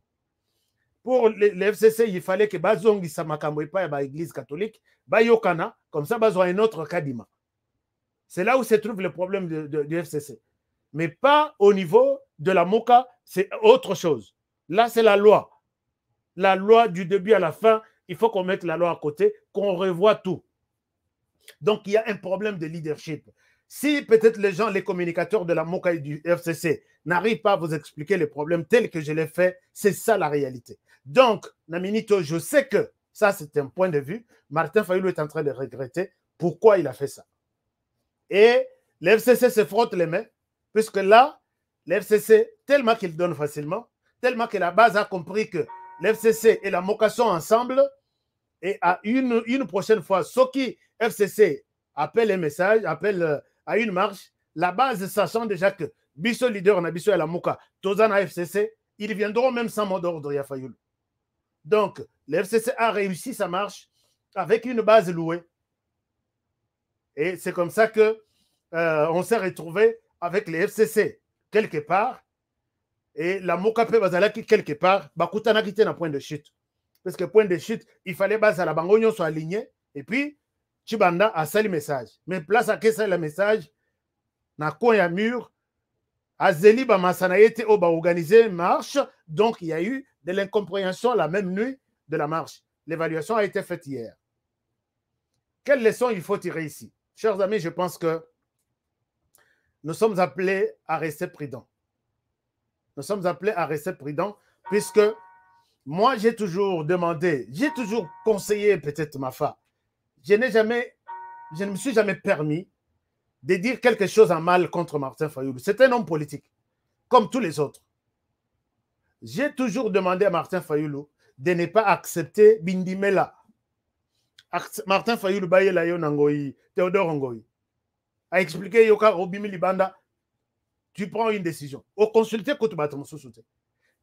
Pour les FCC, il fallait que Bazongi Samakambo pas l'Église catholique, Bayokana, comme ça, Bazon un autre Kadima. C'est là où se trouve le problème du FCC. Mais pas au niveau de la MOCA, c'est autre chose. Là, c'est la loi. La loi du début à la fin, il faut qu'on mette la loi à côté, qu'on revoie tout. Donc, il y a un problème de leadership. Si peut-être les gens, les communicateurs de la MOCA et du FCC n'arrivent pas à vous expliquer les problèmes tels que je l'ai fait, c'est ça la réalité. Donc, Naminito, je sais que ça, c'est un point de vue. Martin Fayulu est en train de regretter pourquoi il a fait ça. Et le FCC se frotte les mains, puisque là, le FCC, tellement qu'il donne facilement, tellement que la base a compris que le FCC et la MOCA sont ensemble, et à une prochaine fois, ceux qui FCC appellent un message, appellent à une marche, la base sachant déjà que Bisso leader, Nabisso et la MOCA, Tozana FCC, ils viendront même sans mot d'ordre, Yafayulu. Donc, le FCC a réussi sa marche avec une base louée. Et c'est comme ça que on s'est retrouvé avec les FCC quelque part et la MOCA Bazalaki quelque part, Bakutana qui était un point de chute. Parce que point de chute, il fallait base à la Bangonio soit aligné et puis Tchibanda a sali message. Mais place à que ça le message, na koya mur, Azeli Bamasana était au organisé marche, donc il y a eu de l'incompréhension la même nuit de la marche. L'évaluation a été faite hier. Quelle leçon il faut tirer ici? Chers amis, je pense que nous sommes appelés à rester prudents. Nous sommes appelés à rester prudents puisque moi, j'ai toujours demandé, j'ai toujours conseillé peut-être ma femme. Je ne me suis jamais permis de dire quelque chose en mal contre Martin Fayulu. C'est un homme politique, comme tous les autres. J'ai toujours demandé à Martin Fayulu de ne pas accepter Bindimela. Martin Fayulu Bayela Yonangoyi, Théodore Ngoyi a expliqué Yoka Obimi Libanda, tu prends une décision. Au consulter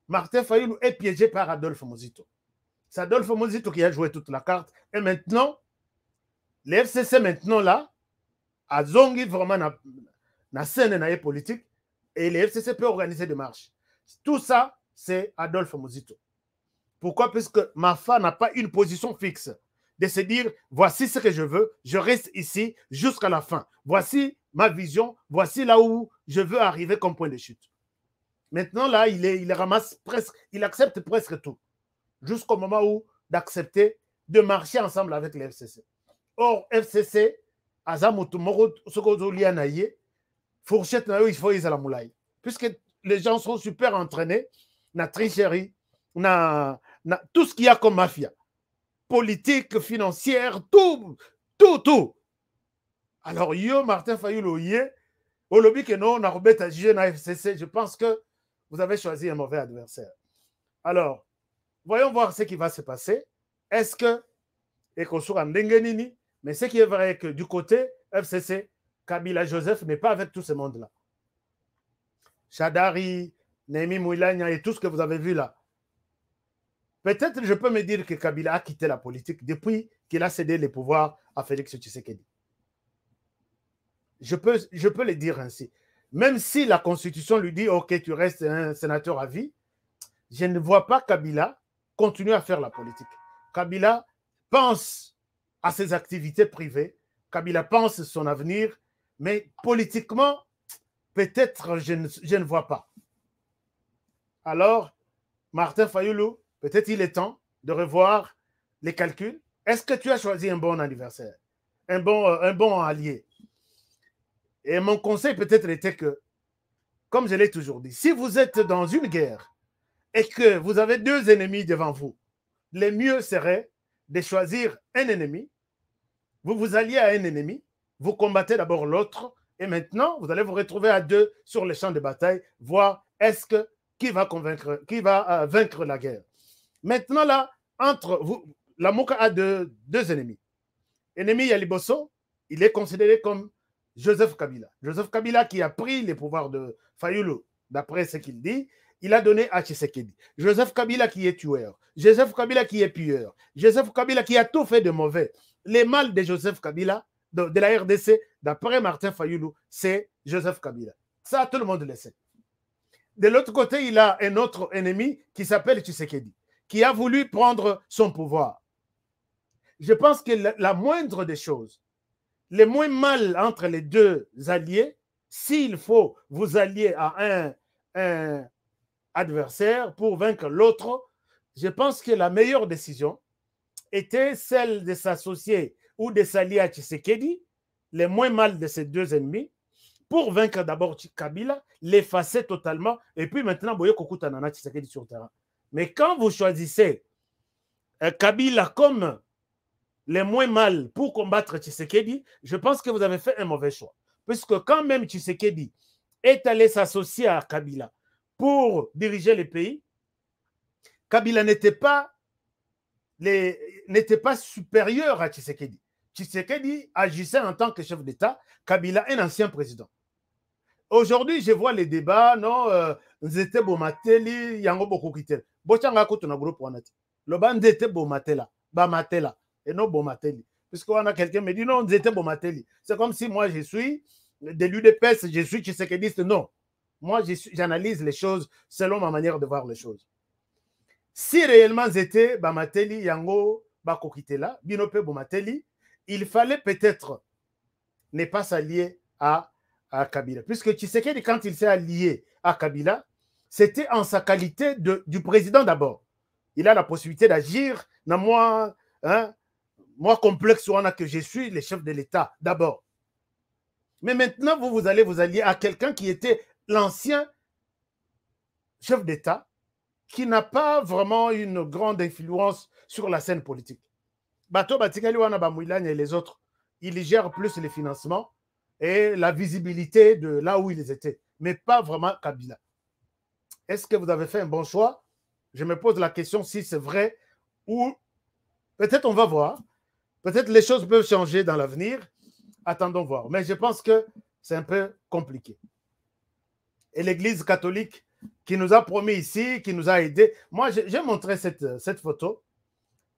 Martin Fayulu est piégé par Adolphe Mozito. C'est Adolphe Mozito qui a joué toute la carte. Et maintenant, les FCC maintenant là, a zongi vraiment na scène na politique et les FCC peuvent organiser des marches. Tout ça, c'est Adolphe Mozito. Pourquoi? Puisque Mafa n'a pas une position fixe de se dire, voici ce que je veux, je reste ici jusqu'à la fin. Voici ma vision, voici là où je veux arriver comme point de chute. Maintenant, là, il ramasse presque, il accepte presque tout. Jusqu'au moment où d'accepter de marcher ensemble avec les FCC. Or, FCC, Azamutu Moro Sokozolianaye, Fourchette, il faut y aller moulay. Puisque les gens sont super entraînés, na tricherie, na tout ce qu'il y a comme mafia. Politique, financière, tout. Alors, yo, Martin Fayulu, au lobby que non, on a rebêté à juger na FCC, je pense que vous avez choisi un mauvais adversaire. Alors, voyons voir ce qui va se passer. Est-ce que, et qu'on soit en Dengenini, mais ce qui est vrai que du côté FCC, Kabila Joseph n'est pas avec tout ce monde-là. Chadari, Némi Mouilania et tout ce que vous avez vu là. Peut-être je peux me dire que Kabila a quitté la politique depuis qu'il a cédé les pouvoirs à Félix Tshisekedi. Je peux le dire ainsi. Même si la Constitution lui dit « Ok, tu restes un sénateur à vie », je ne vois pas Kabila continuer à faire la politique. Kabila pense à ses activités privées, Kabila pense à son avenir, mais politiquement, peut-être je ne vois pas. Alors, Martin Fayulu, peut-être il est temps de revoir les calculs. Est-ce que tu as choisi un bon anniversaire, un bon allié? Et mon conseil peut-être était que, comme je l'ai toujours dit, si vous êtes dans une guerre et que vous avez deux ennemis devant vous, le mieux serait de choisir un ennemi. Vous vous alliez à un ennemi, vous combattez d'abord l'autre, et maintenant, vous allez vous retrouver à deux sur le champ de bataille, voir qui va vaincre la guerre. Maintenant, là, entre vous, la Mouka a deux ennemis. Ennemi Yaliboso, il est considéré comme Joseph Kabila. Joseph Kabila qui a pris les pouvoirs de Fayulu, d'après ce qu'il dit, il a donné à Tshisekedi. Joseph Kabila qui est tueur. Joseph Kabila qui est pilleur. Joseph Kabila qui a tout fait de mauvais. Les mâles de Joseph Kabila, de la RDC, d'après Martin Fayulu, c'est Joseph Kabila. Ça, tout le monde le sait. De l'autre côté, il a un autre ennemi qui s'appelle Tshisekedi, qui a voulu prendre son pouvoir. Je pense que la moindre des choses, le moins mal entre les deux alliés, s'il faut vous allier à un adversaire pour vaincre l'autre, je pense que la meilleure décision était celle de s'associer ou de s'allier à Tshisekedi, le moins mal de ces deux ennemis, pour vaincre d'abord Kabila, l'effacer totalement, et puis maintenant, Boye Kokutanana Tshisekedi sur le terrain. Mais quand vous choisissez Kabila comme le moins mal pour combattre Tshisekedi, je pense que vous avez fait un mauvais choix. Puisque quand même Tshisekedi est allé s'associer à Kabila pour diriger le pays, Kabila n'était pas supérieur à Tshisekedi. Tshisekedi agissait en tant que chef d'État, Kabila un ancien président. Aujourd'hui, je vois les débats, non, Nzete Bomateli, Yango Bokokite. Bochanga Kotuna groupe Wanati. Le ban Nzete Bomatela, Bamatela, et non Bomateli. Puisqu'on a quelqu'un qui me dit non, Nzete Bomateli. C'est comme si moi je suis de l'UDPS, je suis Tshisekediste. Non. Moi, j'analyse les choses selon ma manière de voir les choses. Si réellement Nzete Bamateli, Yango Bakokitela, Binope Bomateli, il fallait peut-être ne pas s'allier à Kabila. Puisque Tshisekedi, quand il s'est allié à Kabila, c'était en sa qualité du président d'abord. Il a la possibilité d'agir dans moi complexe que je suis le chef de l'État d'abord. Mais maintenant, vous allez vous allier à quelqu'un qui était l'ancien chef d'État, qui n'a pas vraiment une grande influence sur la scène politique. Bato Batikali Wana Bamouilane et les autres, ils gèrent plus les financements et la visibilité de là où ils étaient, mais pas vraiment Kabila. Est-ce que vous avez fait un bon choix? Je me pose la question si c'est vrai ou peut-être on va voir. Peut-être les choses peuvent changer dans l'avenir. Attendons voir. Mais je pense que c'est un peu compliqué. Et l'Église catholique qui nous a promis ici, qui nous a aidés. Moi, j'ai montré cette photo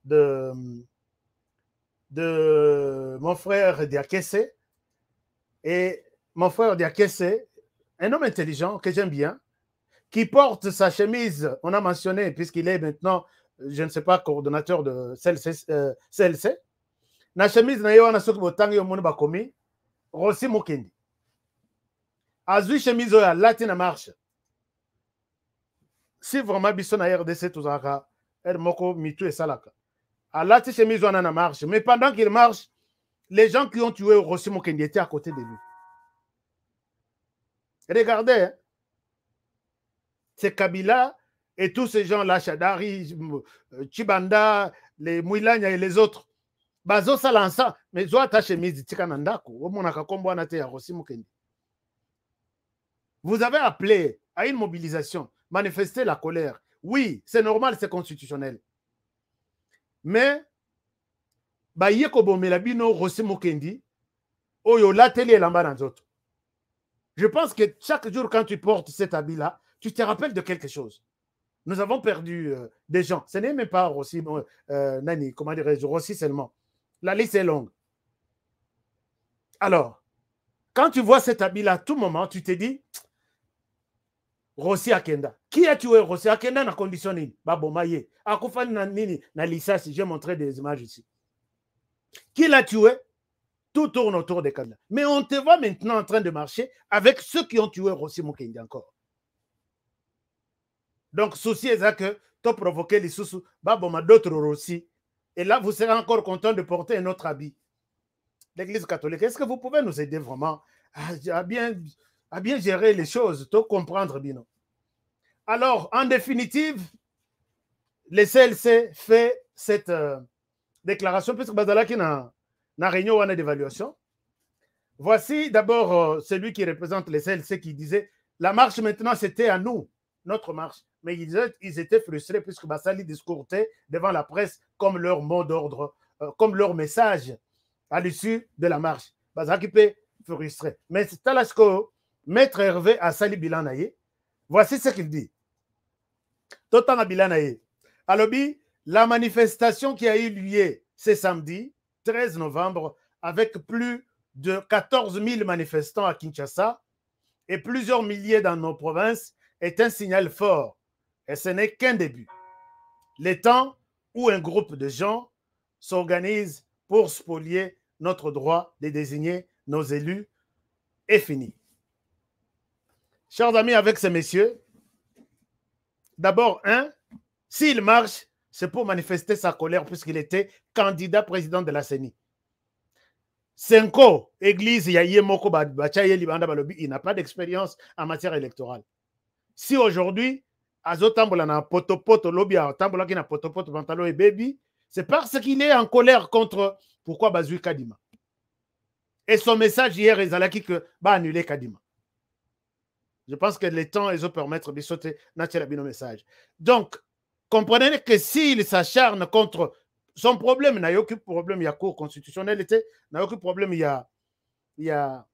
de mon frère Diakese. Et mon frère Diakese, un homme intelligent que j'aime bien, qui porte sa chemise, on a mentionné, puisqu'il est maintenant, je ne sais pas, coordonnateur de CLC. Na chemise na yo wana soki botangi yo moni bakomi Rossi Mukendi. Azui chemise oyo alati na marche. Si vraiment biso na RDC tozaka moko mitu esalaka. Alati chemise wana na marche, mais pendant qu'il marche, les gens qui ont tué Rossi Mukendi étaient à côté de lui. Regardez, hein? C'est Kabila et tous ces gens-là, Chadari, Chibanda, les Mouilanya et les autres. Bazo salansa, mais zo ta chemise tika nandako, omonaka kombo na te ya Rossi Mukendi. Vous avez appelé à une mobilisation, manifester la colère. Oui, c'est normal, c'est constitutionnel. Mais ba yeko bomela bino Rossi Mukendi, oyo lateli elamba na nzoto. Je pense que chaque jour quand tu portes cet habit-là, tu te rappelles de quelque chose. Nous avons perdu des gens. Ce n'est même pas Rossi, Nani, comment dirais-je, Rossi seulement. La liste est longue. Alors, quand tu vois cet habit-là, à tout moment, tu te dis, Rossi Akenda. Qui a tué Rossi Akenda dans condition nini? Babomaye. Akufani na nini? Na lisasi, j'ai montré des images ici. Qui l'a tué? Tout tourne autour de Kabila. Mais on te voit maintenant en train de marcher avec ceux qui ont tué Rossi Mukendi encore. Donc, souci est que tu provoquer les sous, d'autres aussi. Et là, vous serez encore content de porter un autre habit. L'Église catholique, est-ce que vous pouvez nous aider vraiment à bien gérer les choses, à comprendre bien? Alors, en définitive, le CLC fait cette déclaration, puisque Bazalaki n'a réunion d'évaluation. Voici d'abord celui qui représente le CLC qui disait la marche maintenant c'était à nous, notre marche. Mais ils étaient frustrés puisque Bassali discoursait devant la presse comme leur mot d'ordre, comme leur message à l'issue de la marche. Bazalaki peut frustré. Mais c'est à ce que Maître Hervé a sali Bilanaye. Voici ce qu'il dit. Totan Bilanaye. Alobi, la manifestation qui a eu lieu ce samedi, 13 novembre, avec plus de 14 000 manifestants à Kinshasa et plusieurs milliers dans nos provinces, est un signal fort. Et ce n'est qu'un début. Le temps où un groupe de gens s'organise pour spolier notre droit de désigner nos élus est fini. Chers amis, avec ces messieurs, d'abord, s'il marche, c'est pour manifester sa colère puisqu'il était candidat président de la CENI. Senko, église, il n'a pas d'expérience en matière électorale. Si aujourd'hui, Azotambola na potopoto lobby Tambola qui na potopoto pantalon et baby, c'est parce qu'il est en colère contre pourquoi Bazoui Kadima. Et son message hier est Zalaki que va annuler Kadima. Je pense que le temps ils ont permettre de sauter naturellement message. Donc, comprenez que s'il s'acharne contre son problème, il n'y a aucun problème, il y a cour constitutionnelle, il n'y a aucun problème, il y a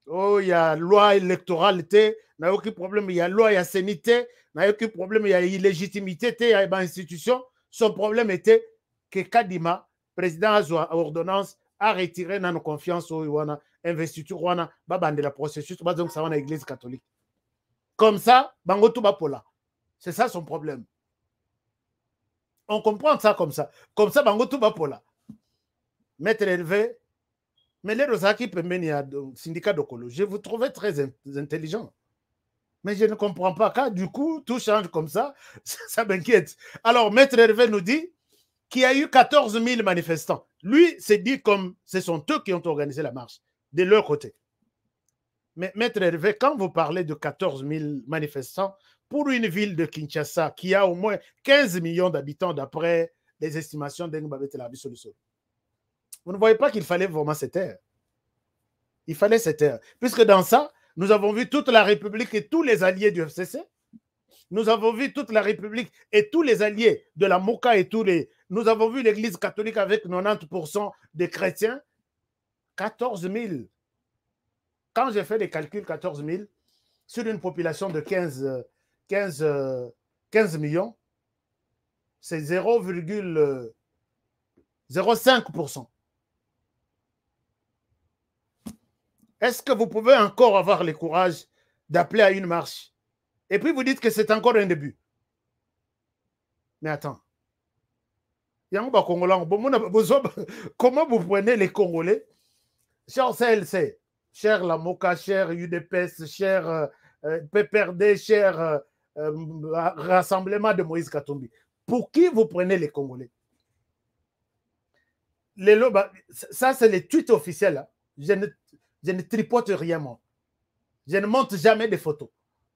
loi électorale, il n'y a aucun problème, il y a loi, il y a sénité, il n'y a aucun problème, il y a illégitimité, il y a une institution. Son problème était que Kadima, président à ordonnance, a retiré nos confiances au investiture, de la processus, donc ça va dans l'église catholique. Comme ça, Bangotuba c'est ça son problème. On comprend ça comme ça. Comme ça, Bangotuba Pola. Maître Hervé, mais les Rosaki Pemenia, syndicat d'Okolo, je vous trouvais très intelligent. Mais je ne comprends pas car du coup, tout change comme ça, ça m'inquiète. Alors, Maître Hervé nous dit qu'il y a eu 14 000 manifestants. Lui, c'est dit comme ce sont eux qui ont organisé la marche, de leur côté. Mais Maître Hervé, quand vous parlez de 14 000 manifestants, pour une ville de Kinshasa qui a au moins 15 millions d'habitants d'après les estimations d'Engbabet la Bissoluso, vous ne voyez pas qu'il fallait vraiment se taire. Il fallait se taire. Puisque dans ça, nous avons vu toute la République et tous les alliés du FCC. Nous avons vu toute la République et tous les alliés de la MOCA et tous les... Nous avons vu l'Église catholique avec 90% des chrétiens. 14 000. Quand j'ai fait les calculs, 14 000, sur une population de 15 millions, c'est 0,05%. Est-ce que vous pouvez encore avoir le courage d'appeler à une marche? Et puis vous dites que c'est encore un début. Mais attends. Comment vous prenez les Congolais? Cher CLC, cher la MOCA, cher UDPS, cher PPRD, cher Rassemblement de Moïse Katumbi. Pour qui vous prenez les Congolais? Ça, c'est les tweets officiels. Hein. Je ne tripote rien, moi. Je ne monte jamais des photos.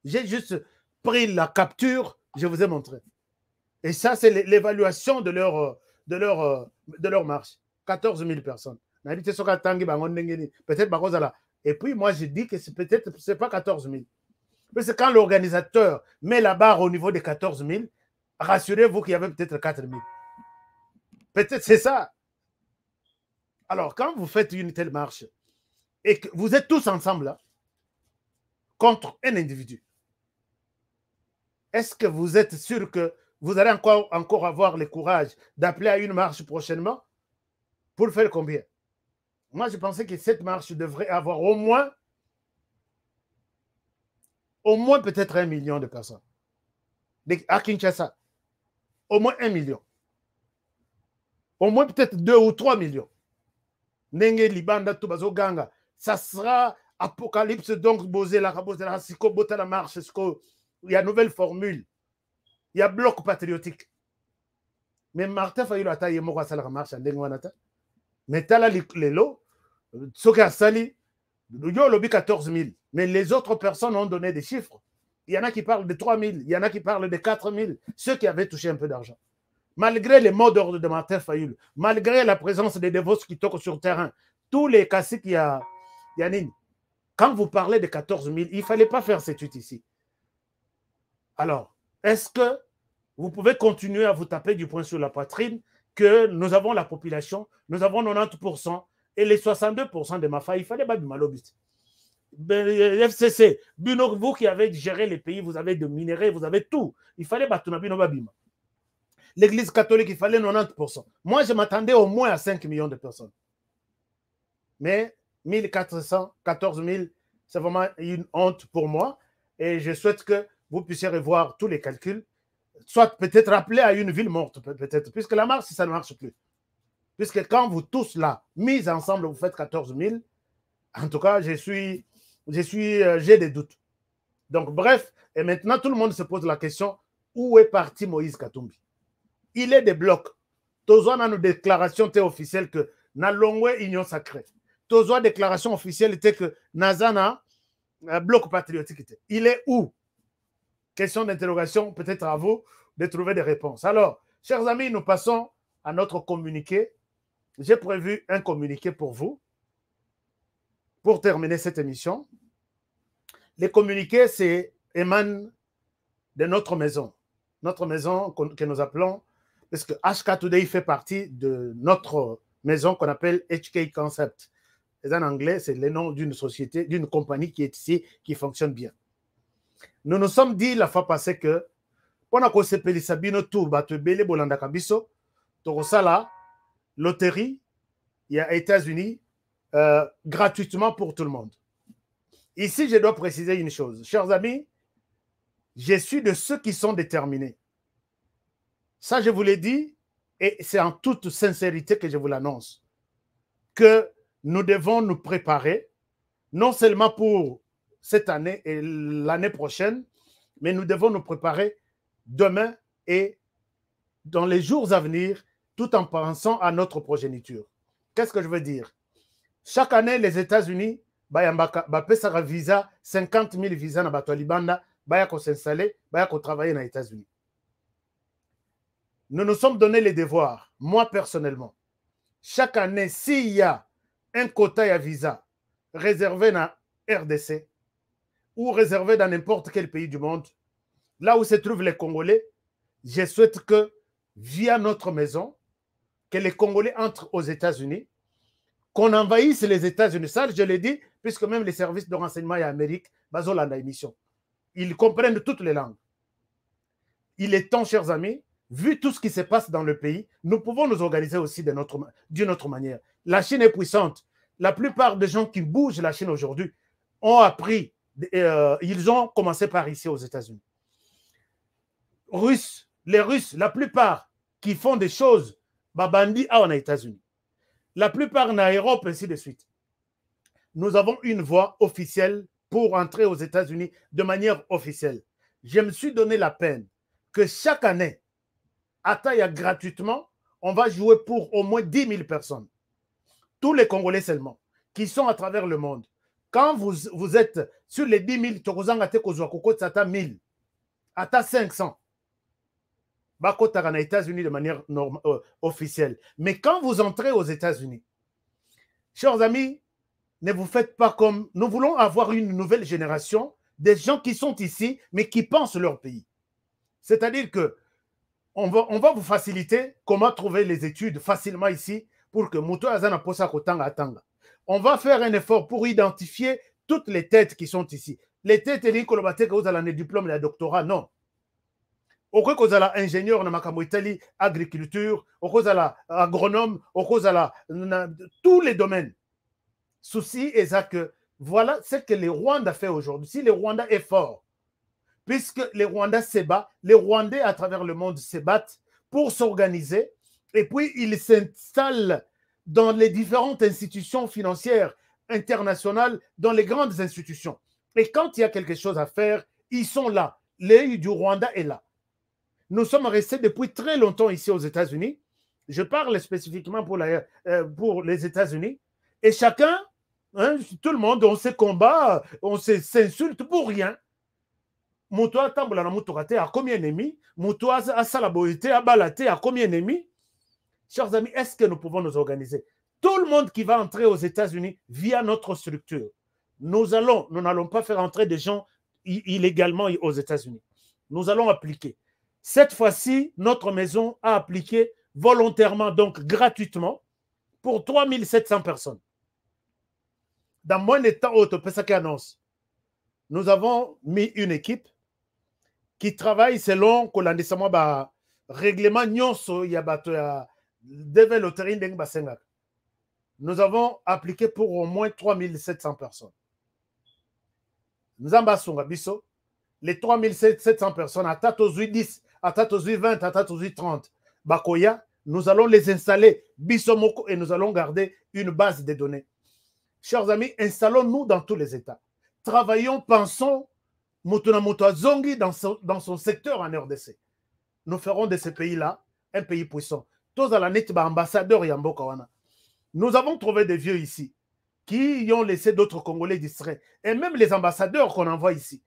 J'ai juste pris la capture, je vous ai montré. Et ça, c'est l'évaluation de leur marche. 14 000 personnes. Peut-être. Et puis, moi, je dis que peut-être ce n'est pas 14 000. Parce que quand l'organisateur met la barre au niveau des 14 000, rassurez-vous qu'il y avait peut-être 4 000. Peut-être c'est ça. Alors, quand vous faites une telle marche, et que vous êtes tous ensemble là, contre un individu, est-ce que vous êtes sûr que vous allez encore avoir le courage d'appeler à une marche prochainement pour faire combien? Moi, je pensais que cette marche devrait avoir au moins peut-être 1 million de personnes. À Kinshasa, au moins 1 million. Au moins peut-être 2 ou 3 millions. Nenge Libanda Tubazo Ganga. Ça sera apocalypse, donc Bozé la Siko Bota la marche. Il y a une nouvelle formule. Il y a bloc patriotique. Mais Martin Fayulu a taillé Moko Asala marche en Dengwanata. Mais Tala Lelo, Soka Sali, yo lobby 14 000. Mais les autres personnes ont donné des chiffres. Il y en a qui parlent de 3 000, il y en a qui parlent de 4 000, ceux qui avaient touché un peu d'argent. Malgré les mots d'ordre de Martin Fayulu, malgré la présence des dévots qui toquent sur le terrain, tous les caciques qu'il y a, Yanine, quand vous parlez de 14 000, il ne fallait pas faire cette étude ici. Alors, est-ce que vous pouvez continuer à vous taper du poing sur la poitrine que nous avons la population, nous avons 90% et les 62% de Mafa, il fallait pas du malobit. FCC, vous qui avez géré les pays, vous avez de minéraux, vous avez tout. Il fallait battre Bino Babima. L'église catholique, il fallait 90%. Moi, je m'attendais au moins à 5 millions de personnes. Mais 1414 000, c'est vraiment une honte pour moi. Et je souhaite que vous puissiez revoir tous les calculs. Soit peut-être rappeler à une ville morte, peut-être, puisque la marche, ça ne marche plus. Puisque quand vous tous là, mis ensemble, vous faites 14 000, en tout cas, j'ai des doutes. Donc, bref, et maintenant, tout le monde se pose la question, où est parti Moïse Katumbi? Il est des blocs. Tozoa a une déclaration officielle que Nalongwe Union Sacrée. Tozoa déclaration officielle était que Nazana bloc patriotique était. Il est où? Question d'interrogation, peut-être à vous de trouver des réponses. Alors, chers amis, nous passons à notre communiqué. J'ai prévu un communiqué pour vous, pour terminer cette émission. Les communiqués, c'est émanent de notre maison que nous appelons, parce que HK Today fait partie de notre maison qu'on appelle HK Concept. Et en anglais, c'est le nom d'une société, d'une compagnie qui est ici, qui fonctionne bien. Nous nous sommes dit la fois passée que pendant qu'on s'est payé Sabino Tour, Batebele, Bolanda Kabiso, Torosala, loterie, il y a États-Unis, gratuitement pour tout le monde. Ici, je dois préciser une chose. Chers amis, je suis de ceux qui sont déterminés. Ça, je vous l'ai dit, et c'est en toute sincérité que je vous l'annonce, que nous devons nous préparer, non seulement pour cette année et l'année prochaine, mais nous devons nous préparer demain et dans les jours à venir, tout en pensant à notre progéniture. Qu'est-ce que je veux dire? Chaque année, les États-Unis, un visa, 50 000 visas dans le Libanda, pour s'installer, pour travailler dans les États-Unis. Nous nous sommes donné les devoirs, moi personnellement. Chaque année, s'il y a un quota à visa réservé dans RDC ou réservé dans n'importe quel pays du monde, là où se trouvent les Congolais, je souhaite que, via notre maison, que les Congolais entrent aux États-Unis, qu'on envahisse les États-Unis. Ça, je l'ai dit, puisque même les services de renseignement et Amérique, Bazolanda émission, ils comprennent toutes les langues. Il est temps, chers amis, vu tout ce qui se passe dans le pays, nous pouvons nous organiser aussi d'une autre manière. La Chine est puissante. La plupart des gens qui bougent la Chine aujourd'hui ont appris, ils ont commencé par ici aux États-Unis. Les Russes, la plupart qui font des choses, babandi aux États-Unis. La plupart en Europe, ainsi de suite. Nous avons une voie officielle pour entrer aux États-Unis de manière officielle. Je me suis donné la peine que chaque année, à taille gratuitement, on va jouer pour au moins 10 000 personnes. Tous les Congolais seulement, qui sont à travers le monde. Quand vous êtes sur les 10 000, à 1000, à 500, aux États-Unis de manière officielle. Mais quand vous entrez aux États-Unis, chers amis, ne vous faites pas comme... Nous voulons avoir une nouvelle génération, des gens qui sont ici, mais qui pensent leur pays. C'est-à-dire que on va vous faciliter comment trouver les études facilement ici pour que Mouto Azana Posa Kotanga Atanga. On va faire un effort pour identifier toutes les têtes qui sont ici. Les têtes, les Kolobate, que vous avez un diplôme, le doctorat, non. Au cas où vous avez ingénieur dans Makambo Italie, agriculture, au cas où vous avez agronome, au cas où vous avez tous les domaines. Souci est ça que voilà ce que les Rwandais fait aujourd'hui. Si le Rwanda est fort, puisque les Rwandais se battent, les Rwandais à travers le monde se battent pour s'organiser et puis ils s'installent dans les différentes institutions financières internationales, dans les grandes institutions. Et quand il y a quelque chose à faire, ils sont là. L'œil du Rwanda est là. Nous sommes restés depuis très longtemps ici aux États-Unis. Je parle spécifiquement pour les États-Unis. Et chacun, hein, tout le monde, on se combat, on s'insulte pour rien. Moto a tambola na moto kate a combien d'ennemis? Moto a salaboité, a balaté a combien d'ennemis? Chers amis, est-ce que nous pouvons nous organiser? Tout le monde qui va entrer aux États-Unis via notre structure. Nous n'allons pas faire entrer des gens illégalement aux États-Unis. Nous allons appliquer. Cette fois-ci, notre maison a appliqué volontairement, donc gratuitement, pour 3700 personnes. Dans moins de temps, annonce, nous avons mis une équipe qui travaille selon le règlement nyonso ya bato ya devait loterie ndeng basenga. Nous avons appliqué pour au moins 3700 personnes. Nous avons biso les 3700 personnes, à Tatozui 10, à Tatozui 20, à Tatozui 30, Bakoya, nous allons les installer bisomoko et nous allons garder une base de données. Chers amis, installons-nous dans tous les États. Travaillons, pensons, Mutuna Mutua Zongi dans son secteur en RDC. Nous ferons de ce pays-là un pays puissant. Tous à la net, ambassadeur Yambo Kawana. Nous avons trouvé des vieux ici qui y ont laissé d'autres Congolais distraits. Et même les ambassadeurs qu'on envoie ici.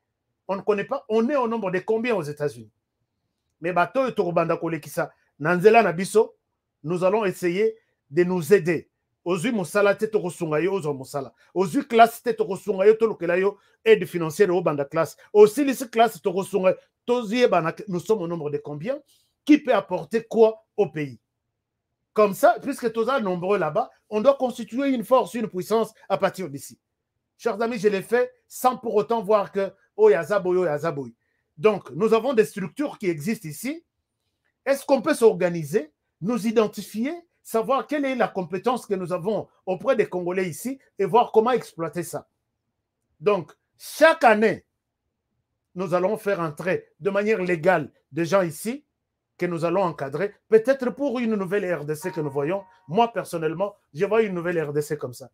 On ne connaît pas, on est au nombre de combien aux États-Unis? Mais bateau et Torobanda Kolekisa, Nanzela Nabiso, nous allons essayer de nous aider. Ozu Moussala Teto Sungayo, Ozo Moussala. Ozu classe Teto Sungayo, Tolokelayo, aide financière au Banda classe. Aussi, les classes Toro Sungayo, nous sommes au nombre de combien? Qui peut apporter quoi au pays? Comme ça, puisque tous sont nombreux là-bas, on doit constituer une force, une puissance à partir d'ici. Chers amis, je l'ai fait sans pour autant voir que oh yazaboy. Donc, nous avons des structures qui existent ici. Est-ce qu'on peut s'organiser, nous identifier, savoir quelle est la compétence que nous avons auprès des Congolais ici et voir comment exploiter ça? Donc, chaque année, nous allons faire entrer de manière légale des gens ici que nous allons encadrer, peut-être pour une nouvelle RDC que nous voyons. Moi, personnellement, je vois une nouvelle RDC comme ça.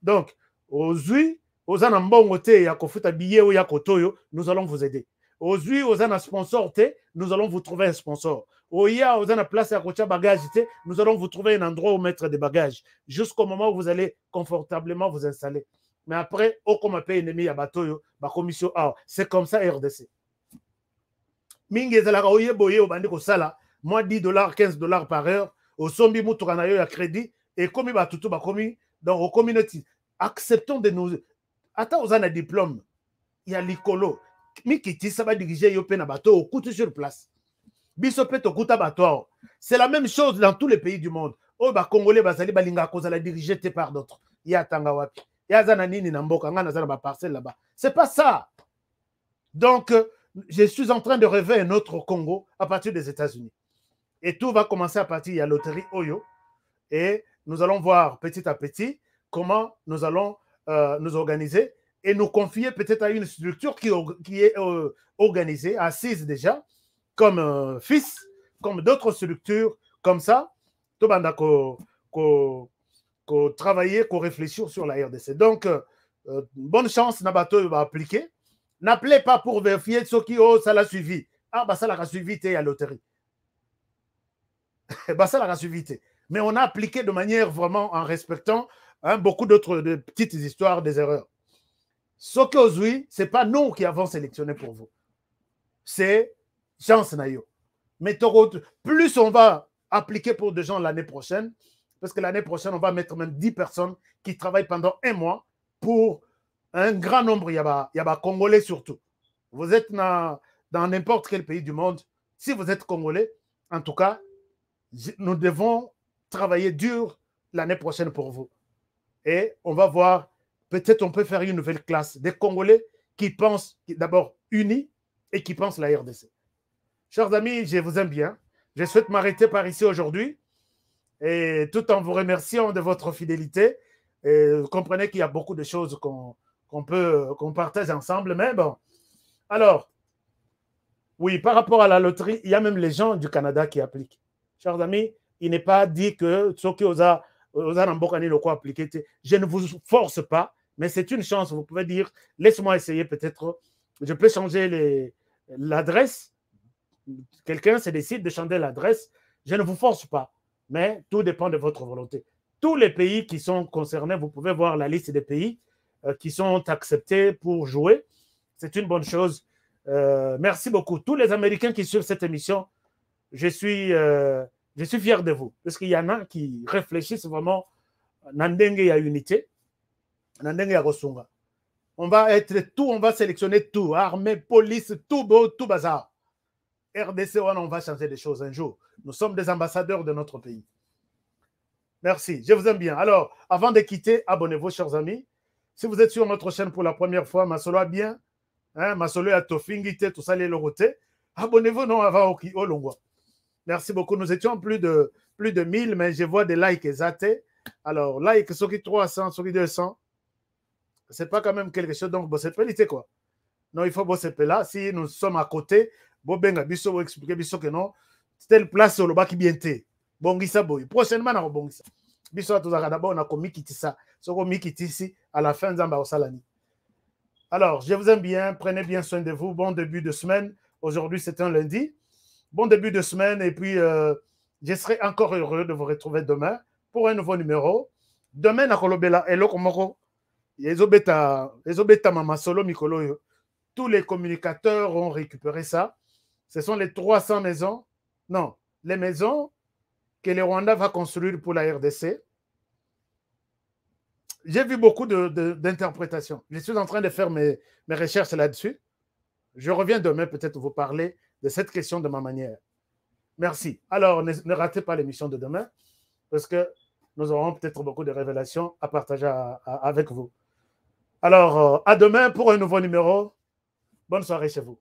Donc, aujourd'hui, aux anambongote ya kofuta billet ou ya kotoyo, nous allons vous aider. Aujourd'hui, aux ana sponsor te, nous allons vous trouver un sponsor. Oya aux ana place à kocha bagage te, nous allons vous trouver un endroit où mettre des bagages jusqu'au moment où vous allez confortablement vous installer. Mais après, au comme paye ennemi ya batoyo, ba commission A, c'est comme ça RDC. Mingi ezalaka oye boye obandi ko sala, moi $10, $15 par heure, au sombi mutukana yo ya crédit et comme batutu ba komi dans au community. Acceptons de nous. Attends, aux un diplôme, il y a l'icolo. Mikiti, ça va diriger yo pena bateau, au coûte sur place. Bisopet au coûte bateau. C'est la même chose dans tous les pays du monde. Oh, bah, Congolais, basali, balinga, cause à la diriger par d'autres. Il y a Tangawapi. Il y a Zananini, Namboka, Ngana, parcelle là-bas. C'est pas ça. Donc, je suis en train de rêver un autre Congo à partir des États-Unis. Et tout va commencer à partir de la loterie Oyo. Et nous allons voir petit à petit comment nous allons nous organiser et nous confier peut-être à une structure qui est organisée, assise déjà, comme FIS, comme d'autres structures comme ça, tout le monde qu'on travailler, qu'on réfléchir sur la RDC. Donc, bonne chance, Nabato va appliquer. N'appelez pas pour vérifier ce qui ça l'a suivi. Ah, bah ça l'a suivi, à la loterie. Bah ça l'a suivi. Mais on a appliqué de manière vraiment en respectant beaucoup d'autres petites histoires, des erreurs. Ce qu'aujourd'hui, ce n'est pas nous qui avons sélectionné pour vous. C'est Chance Nayo. Mais plus on va appliquer pour des gens l'année prochaine, parce que l'année prochaine, on va mettre même 10 personnes qui travaillent pendant 1 mois pour un grand nombre, il y a Congolais surtout. Vous êtes dans n'importe quel pays du monde. Si vous êtes Congolais, en tout cas, nous devons travailler dur l'année prochaine pour vous. Et on va voir, peut-être on peut faire une nouvelle classe des Congolais qui pensent d'abord unis et qui pensent la RDC. Chers amis, je vous aime bien. Je souhaite m'arrêter par ici aujourd'hui et tout en vous remerciant de votre fidélité. Et vous comprenez qu'il y a beaucoup de choses qu'on partage ensemble, mais bon. Alors, oui, par rapport à la loterie, il y a même les gens du Canada qui appliquent. Chers amis, il n'est pas dit que ce qui vous a appliqué. Je ne vous force pas, mais c'est une chance. Vous pouvez dire, laisse-moi essayer peut-être. Je peux changer l'adresse, quelqu'un se décide de changer l'adresse, je ne vous force pas, mais tout dépend de votre volonté. Tous les pays qui sont concernés, vous pouvez voir la liste des pays qui sont acceptés pour jouer. C'est une bonne chose. Merci beaucoup. Tous les Américains qui suivent cette émission, je suis fier de vous, parce qu'il y en a qui réfléchissent vraiment Nandenge ya unité, Nandenge ya Rosunga. On va être tout, on va sélectionner tout, armée, police, tout beau, tout bazar. RDC, on va changer des choses un jour. Nous sommes des ambassadeurs de notre pays. Merci, je vous aime bien. Alors, avant de quitter, abonnez-vous, chers amis. Si vous êtes sur notre chaîne pour la première fois, Masolo a bien, Masolo a Tofingite, tout ça, les lorotés. Abonnez-vous, non, avant au Longwa. Merci beaucoup. Nous étions plus de 1000, mais je vois des likes exatés. Alors, like, ceux qui 300, ceux qui 200. Ce n'est pas quand même quelque chose. Donc, c'est pelité, quoi. Non, il faut bosser là. Si nous sommes à côté, Bobenga, Bisso, vous expliquer Bisso que non, telle place sur le bas qui bien té. Bongisa boy. Prochainement, on a Bongisa. Bisso a tout d'abord, on a commis Kitissa. Ce qu'on mis Kitisi à la fin d'Amba au Salani. Alors, je vous aime bien. Prenez bien soin de vous. Bon début de semaine. Aujourd'hui, c'est un lundi. Bon début de semaine. Et puis, je serai encore heureux de vous retrouver demain pour un nouveau numéro. Demain, na kolobela elo komoko. Ezobeta mama solo mikolo. Tous les communicateurs ont récupéré ça. Ce sont les 300 maisons. Non, les maisons que le Rwanda va construire pour la RDC. J'ai vu beaucoup d'interprétations. Je suis en train de faire mes recherches là-dessus. Je reviens demain peut-être vous parler de cette question de ma manière. Merci. Alors, ne ratez pas l'émission de demain parce que nous aurons peut-être beaucoup de révélations à partager avec vous. Alors, à demain pour un nouveau numéro. Bonne soirée chez vous.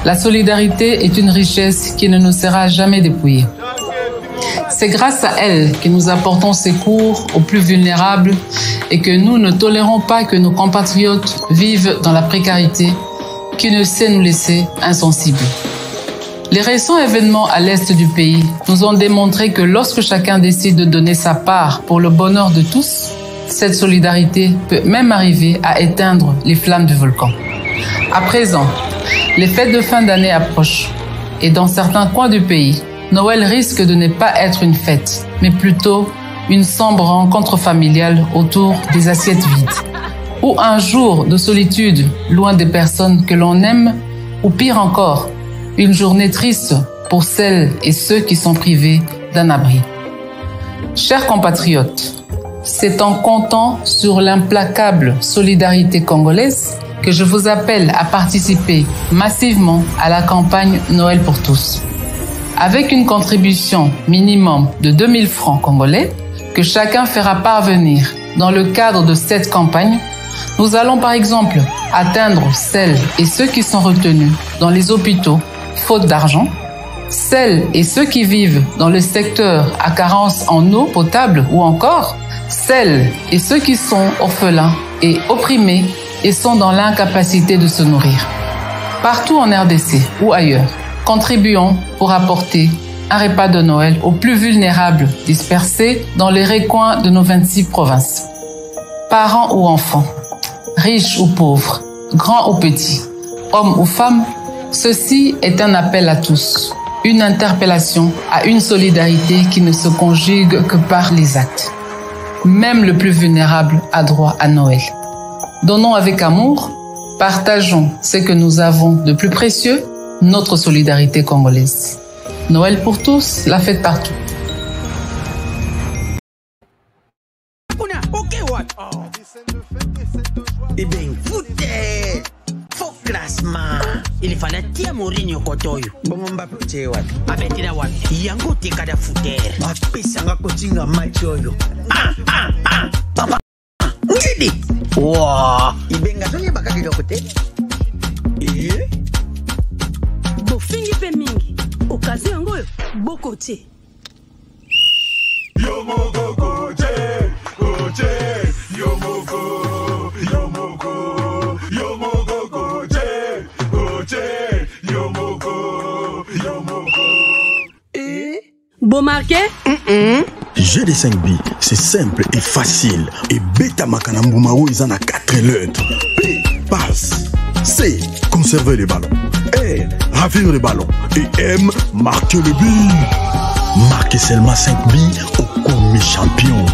La solidarité est une richesse qui ne nous sera jamais dépouillée. C'est grâce à elle que nous apportons secours aux plus vulnérables et que nous ne tolérons pas que nos compatriotes vivent dans la précarité qui ne sait nous laisser insensibles. Les récents événements à l'est du pays nous ont démontré que lorsque chacun décide de donner sa part pour le bonheur de tous, cette solidarité peut même arriver à éteindre les flammes du volcan. À présent, les fêtes de fin d'année approchent et dans certains coins du pays, Noël risque de ne pas être une fête, mais plutôt une sombre rencontre familiale autour des assiettes vides. Ou un jour de solitude loin des personnes que l'on aime, ou pire encore, une journée triste pour celles et ceux qui sont privés d'un abri. Chers compatriotes, c'est en comptant sur l'implacable solidarité congolaise que je vous appelle à participer massivement à la campagne Noël pour tous. Avec une contribution minimum de 2000 francs congolais que chacun fera parvenir dans le cadre de cette campagne, nous allons par exemple atteindre celles et ceux qui sont retenus dans les hôpitaux faute d'argent, celles et ceux qui vivent dans le secteur à carence en eau potable ou encore celles et ceux qui sont orphelins et opprimés et sont dans l'incapacité de se nourrir. Partout en RDC ou ailleurs, contribuons pour apporter un repas de Noël aux plus vulnérables dispersés dans les recoins de nos 26 provinces. Parents ou enfants, riches ou pauvres, grands ou petits, hommes ou femmes, ceci est un appel à tous, une interpellation à une solidarité qui ne se conjugue que par les actes. Même le plus vulnérable a droit à Noël. Donnons avec amour, partageons ce que nous avons de plus précieux, notre solidarité congolaise. Noël pour tous, la fête partout. Eh bien, foutez! Faut classement. Il fallait tirer Mourinho Kotoyo. Bon, Mbappé, tu es what? Abetira what? Yango te kada fouter. Mbappé, sanga kotinga machoyo. Papa. Ngidi. Wow. Ibenga sonye bakaki lokote. Bofingi pe mingi. Okazi yango bokote. Yomoko koche, koche, yomoko, yomoko, yomoko koche, koche, yomoko, yomoko. Bon marqué? Jeu de 5 billes, c'est simple et facile. Et bêta makanambumao, ils en a 4 lettres. P, passe. C, conseil. conserver les ballons, R, ravir les ballons et M, marquer le but. Marquez seulement 5 buts au commis champion.